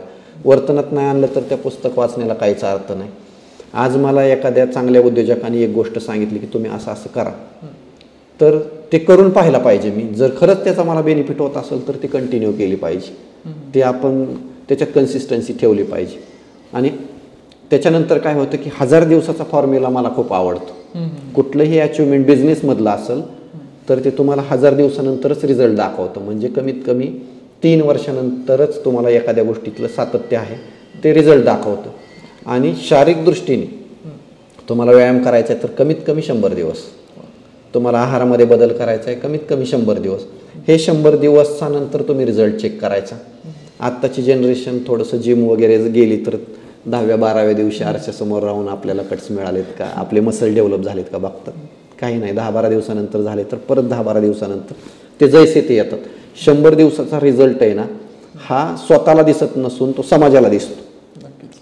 वर्तनात नाही आणलं तर त्या पुस्तक वाचण्याला काहीच अर्थ नाही. आज मला एखाद्या चांगल्या उद्योजकाने एक गोष्ट सांगितली की तुम्ही असं असं करा, तर ते करून पाहायला पाहिजे मी. जर खरंच त्याचा मला बेनिफिट होत असेल तर ती कंटिन्यू केली पाहिजे. ते आपण त्याच्यात कन्सिस्टन्सी ठेवली पाहिजे. आणि त्याच्यानंतर काय होतं की 1000 दिवसाचा फॉर्म्युला मला खूप आवडतो. कुठलंही अचिव्हमेंट बिझनेसमधलं असेल तर ते तुम्हाला 1000 दिवसानंतरच रिझल्ट दाखवतं. म्हणजे कमीत कमी 3 वर्षानंतरच तुम्हाला एखाद्या गोष्टीतलं सातत्य आहे ते रिझल्ट दाखवतं. आणि शारीरिक दृष्टीने तुम्हाला व्यायाम करायचा आहे तर कमीत कमी 100 दिवस. तुम्हाला आहारामध्ये बदल करायचा आहे कमीत कमी 100 दिवस. हे 100 दिवसानंतर तुम्ही रिझल्ट चेक करायचा. आत्ताची जनरेशन थोडंसं जिम वगैरे गेली तर 10व्या-12व्या दिवशी आरशासमोर राहून आपल्याला कट्स मिळालेत का, आपले मसल डेव्हलप झालेत का बघतात. काही नाही, 10-12 दिवसानंतर झाले तर परत 10-12 दिवसानंतर ते जैसे ते येतात. 100 दिवसाचा रिझल्ट आहे ना हा स्वतःला दिसत नसून तो समाजाला दिसतो.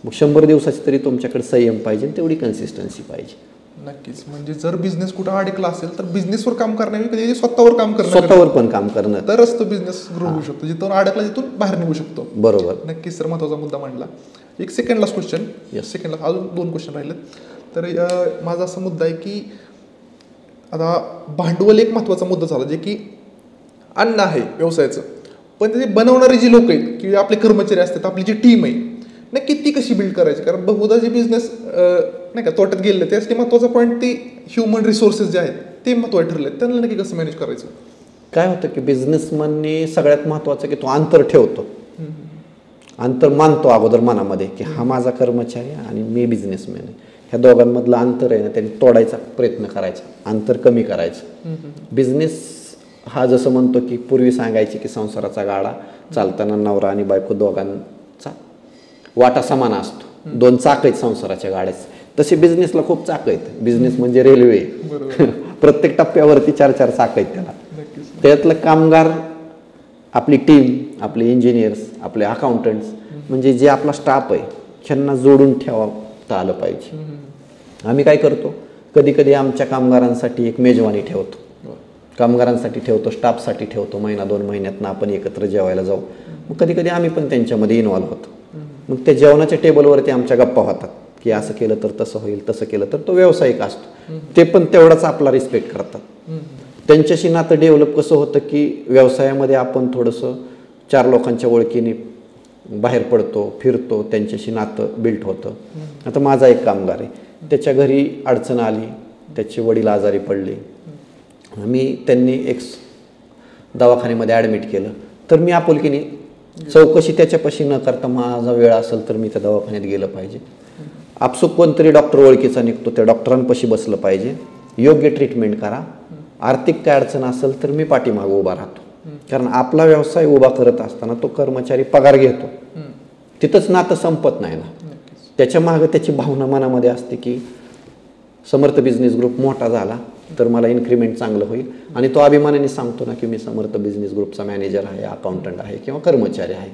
मग 100 दिवसाची तरी तुमच्याकडे संयम पाहिजे, तेवढी कन्सिस्टन्सी पाहिजे. नक्कीच. म्हणजे जर बिझनेस कुठं अडकला असेल तर बिझनेसवर काम करण्याऐवजी स्वतःवर काम करणं, स्वतःवर पण काम करणं, तरच तो बिझनेस ग्रो होऊ शकतो. जिथून अडकला तिथून बाहेर निघू शकतो. बरोबर. नक्कीच सर, महत्त्वाचा मुद्दा मांडला. एक सेकंड लास्ट क्वेश्चन, अजून 2 क्वेश्चन राहिले. तर माझा असा मुद्दा आहे की आता भांडवल एक महत्त्वाचा मुद्दा झाला, जे की अन्न आहे व्यवसायाचं, पण ते बनवणारे जी लोक आहेत किंवा आपले कर्मचारी असतात, आपली जी टीम आहे, नक्की ती कशी बिल्ड करायची? कारण बहुधा जे बिझनेस नाही का तोट्यात गेले त्यासाठी महत्त्वाचा पॉईंट ती ह्युमन रिसोर्सेस जे आहेत ते महत्त्वाचे ठरले, त्यांना नक्की कसं मॅनेज करायचं? काय होतं की बिझनेसमनने सगळ्यात महत्त्वाचं की तो अंतर ठेवतो, अंतर मानतो अगोदर मनामध्ये की हा माझा कर्मचारी आणि मी बिझनेसमॅन आहे. ह्या दोघांमधलं अंतर आहे ना त्यांनी तोडायचा प्रयत्न करायचा, अंतर कमी करायचं. बिझनेस हा जसं म्हणतो की पूर्वी सांगायचे की संसाराचा गाडा चालताना नवरा आणि बायको दोघांचा वाटा समान असतो, दोन चाक आहेत संसाराच्या गाड्याच. तसे बिझनेसला खूप चाक आहेत. बिझनेस म्हणजे रेल्वे, प्रत्येक टप्प्यावरती 4-4 चाक आहेत त्याला. त्यातलं कामगार, आपली टीम, आपले इंजिनियर्स, आपले अकाउंटंट्स म्हणजे जे आपला स्टाफ आहे ह्यांना जोडून ठेवता आलं पाहिजे. आम्ही काय करतो, कधी कधी आमच्या कामगारांसाठी एक मेजवानी ठेवतो, कामगारांसाठी ठेवतो, स्टाफसाठी ठेवतो. 1-2 महिन्यातनं आपण एकत्र जेवायला जाऊ. मग कधी कधी आम्ही पण त्यांच्यामध्ये इन्व्हॉल्व होतो. मग त्या जेवणाच्या टेबलवरती आमच्या गप्पा होतात की असं केलं तर तसं होईल, तसं केलं तर. तो व्यावसायिक असतो, ते पण तेवढाच आपला रिस्पेक्ट करतात. त्यांच्याशी नातं डेव्हलप कसं होतं की व्यवसायामध्ये आपण थोडंसं 4 लोकांच्या ओळखीने बाहेर पडतो, फिरतो, त्यांच्याशी नातं बिल्ट होतं. आता माझा एक कामगार आहे, त्याच्या घरी अडचण आली, त्याचे वडील आजारी पडले, त्यांनी एक दवाखान्यामध्ये ॲडमिट केलं, तर मी आपुलकीने चौकशी त्याच्यापाशी न करता माझा वेळ असेल तर मी त्या दवाखान्यात गेलं पाहिजे. आपसूक कोणतरी डॉक्टर ओळखीचा निघतो, त्या डॉक्टरांपाशी बसलं पाहिजे, योग्य ट्रीटमेंट करा. आर्थिक काय अडचण असेल तर मी पाठीमागं उभा राहतो. कारण आपला व्यवसाय उभा करत असताना तो कर्मचारी पगार घेतो, तिथंच नातं संपत नाही ना. त्याच्या मागं त्याची भावना मनामध्ये असते की समर्थ बिझनेस ग्रुप मोठा झाला तर मला इन्क्रीमेंट चांगलं होईल, आणि तो अभिमानाने सांगतो ना की मी समर्थ बिझनेस ग्रुपचा मॅनेजर आहे, अकाउंटंट आहे किंवा कर्मचारी आहे.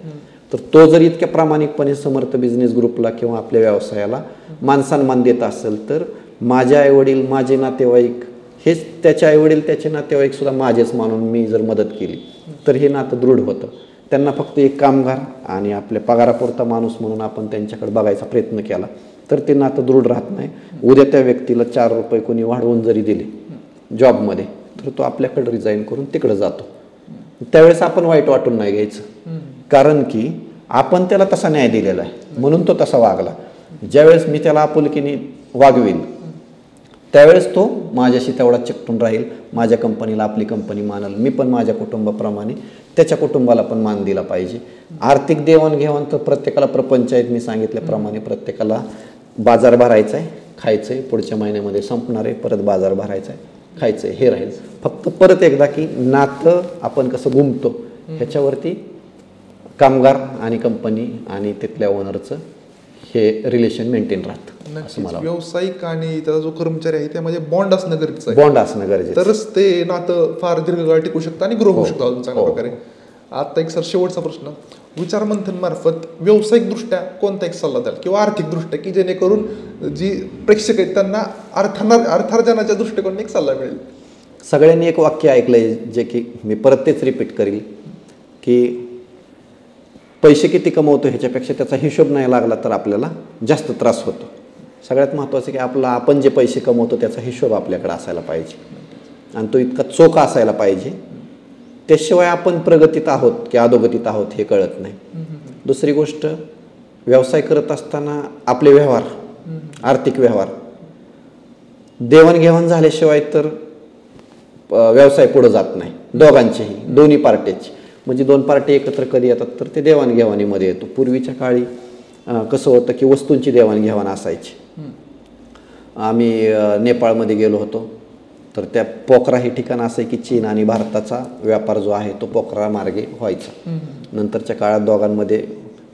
तर तो जर इतक्या प्रामाणिकपणे समर्थ बिझनेस ग्रुपला किंवा आपल्या व्यवसायाला मानसन्मान देत असेल तर माझे आईवडील, माझे नातेवाईक, हेच त्याचे आईवडील, त्याचे नातेवाईक सुद्धा माझेच मानून मी जर मदत केली तर हे नातं दृढ होतं. त्यांना फक्त एक कामगार आणि आपल्या पगारापुरता माणूस म्हणून आपण त्यांच्याकडे बघायचा प्रयत्न केला तर ते नातं दृढ राहत नाही. उद्या त्या व्यक्तीला 4 रुपये कोणी वाढवून जरी दिले जॉबमध्ये तर तो आपल्याकडे रिझाईन करून तिकडे जातो. त्यावेळेस आपण वाईट वाटून नाही घ्यायचं, कारण की आपण त्याला तसा न्याय दिलेला आहे म्हणून तो तसा वागला. ज्यावेळेस मी त्याला आपुलकीने वागवील त्यावेळेस तो माझ्याशी तेवढा चिकटून राहील, माझ्या कंपनीला आपली कंपनी मानल, मी पण माझ्या कुटुंबाप्रमाणे त्याच्या कुटुंबाला पण मान दिला पाहिजे. आर्थिक देवाणघेवाण तर प्रत्येकाला प्रपंच आहेत, मी सांगितल्याप्रमाणे प्रत्येकाला बाजार भरायचा आहे, खायचं आहे, पुढच्या महिन्यामध्ये संपणार आहे, परत बाजार भरायचा आहे, खायचं आहे, हे राहील. फक्त परत एकदा की नातं आपण कसं गुंततो ह्याच्यावरती कामगार आणि कंपनी आणि तिथल्या ओनरचं हे रिलेशन मेंटेन राहतं असं मला. व्यावसायिक आणि त्याचा जो कर्मचारी आहे त्यामध्ये बॉन्ड असणं गरजेचं आहे, बॉन्ड असणं गरजेचं, तरच ते नातं फार दीर्घकाळ टिकू शकतं आणि ग्रो होऊ शकतं अजून चांगल्या प्रकारे. आता एक शेवटचा प्रश्न, विचारमंथन मार्फत व्यावसायिक दृष्ट्या कोणता एक सल्ला द्याल किंवा आर्थिक दृष्ट्या की जेणेकरून जी प्रेक्षक आहेत त्यांना अर्थार्जनाच्या दृष्टिकोनाने एक सल्ला मिळेल? सगळ्यांनी एक वाक्य ऐकलंय जे की मी परत तेच रिपीट करील की पैसे किती कमवतो ह्याच्यापेक्षा त्याचा हिशोब नाही लागला तर आपल्याला जास्त त्रास होतो. सगळ्यात महत्त्वाचं की आपण जे पैसे कमवतो त्याचा हिशोब आपल्याकडे असायला पाहिजे आणि तो इतका चोख असायला पाहिजे, त्याशिवाय आपण प्रगतीत आहोत की अधोगतीत आहोत हे कळत नाही. दुसरी गोष्ट, व्यवसाय करत असताना आपले व्यवहार, आर्थिक व्यवहार देवाणघेवाण झाल्याशिवाय तर व्यवसाय पुढे जात नाही. दोघांचेही, दोन्ही पार्टीची, म्हणजे 2 पार्टी एकत्र कधी येतात तर ते देवाणघेवाणीमध्ये येतो. पूर्वीच्या काळी कसं होतं की वस्तूंची देवाणघेवाण असायची. आम्ही नेपाळमध्ये गेलो होतो तर त्या पोखरा हे ठिकाण असं आहे की चीन आणि भारताचा व्यापार जो आहे तो पोखरा मार्गे व्हायचा. नंतरच्या काळात दोघांमध्ये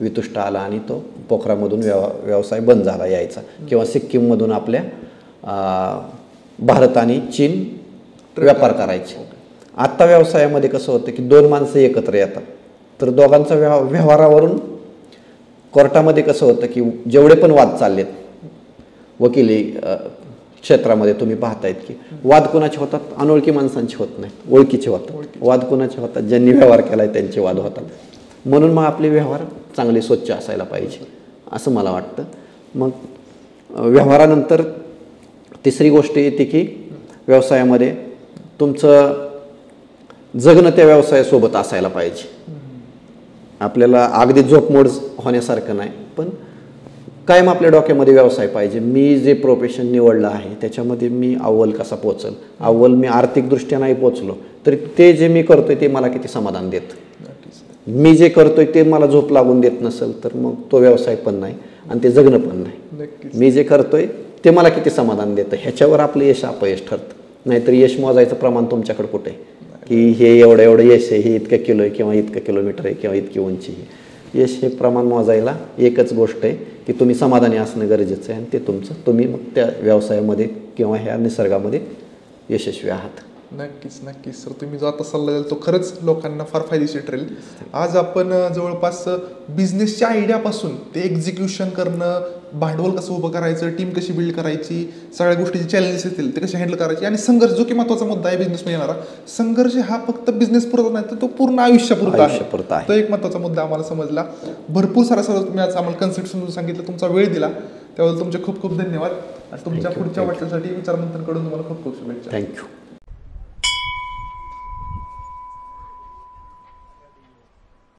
वितुष्ट आला आणि तो पोखरामधून व्यवसाय बंद झाला यायचा, किंवा सिक्कीममधून आपल्या भारत आणि चीन व्यापार करायचे. आत्ता व्यवसायामध्ये कसं होतं की 2 माणसं एकत्र येतात तर दोघांचा व्यवहारावरून कोर्टामध्ये कसं होतं की जेवढे पण वाद चाललेत वकिली क्षेत्रामध्ये तुम्ही पाहतायत की वाद कोणाचे होतात, अनोळखी माणसांचे होत नाहीत, ओळखीचे होतात. वाद कोणाचे होतात, ज्यांनी व्यवहार केलाय त्यांचे वाद होतात. म्हणून मग आपले व्यवहार चांगले स्वच्छ असायला पाहिजे असं मला वाटतं. मग व्यवहारानंतर तिसरी गोष्ट येते की व्यवसायामध्ये तुमचं जगणं त्या व्यवसायासोबत असायला पाहिजे. आपल्याला अगदी झोपमोड होण्यासारखं नाही, पण कायम आपल्या डोक्यामध्ये व्यवसाय पाहिजे. मी जे प्रोफेशन निवडलं आहे त्याच्यामध्ये मी अव्वल कसा पोचल, अव्वल मी आर्थिकदृष्ट्या नाही पोचलो तरी ते जे मी करतोय ते मला किती समाधान देतं. मी जे करतोय ते मला झोप लागून देत नसेल तर मग तो व्यवसाय पण नाही आणि ते जगणं पण नाही. मी जे करतोय ते मला किती समाधान देतं ह्याच्यावर आपलं यश अपयश ठरतं. नाहीतर यश मोजायचं प्रमाण तुमच्याकडे कुठे आहे की हे एवढं एवढं यश आहे, हे इतकं किलो आहे किंवा इतकं किलोमीटर आहे किंवा इतकी उंची आहे. यश हे प्रमाण मोजायला एकच गोष्ट आहे की तुम्ही समाधानी असणं गरजेचं आहे आणि ते तुमचं तुम्ही मग त्या व्यवसायामध्ये किंवा ह्या निसर्गामध्ये यशस्वी आहात. नक्कीच नक्कीच सर, तुम्ही जो आता सल्ला द्याल तो खरंच लोकांना फार फायदेशीर ठरेल. आज आपण जवळपास बिझनेसच्या आयडियापासून ते एक्झिक्युशन करणं, भांडवल कसं उभं करायचं, टीम कशी बिल्ड करायची, सगळ्या गोष्टीचे चॅलेंजेस येतील ते कसे हँडल करायचे आणि संघर्ष जो की महत्त्वाचा मुद्दा आहे बिझनेसमध्ये येणारा. संघर्ष हा फक्त बिझनेस पुरत नाही तर तो पूर्ण आयुष्यापुरता आहे. तो एक महत्त्वाचा मुद्दा आम्हाला समजला. भरपूर सारा तुम्ही आज आम्हाला कन्सेप्ट समजून सांगितलं, तुमचा वेळ दिला त्याबद्दल तुमचे खूप खूप धन्यवाद. तुमच्या पुढच्या वाटचालीसाठी विचारमंथनकडून तुम्हाला खूप खूप शुभेच्छा. थँक्यू.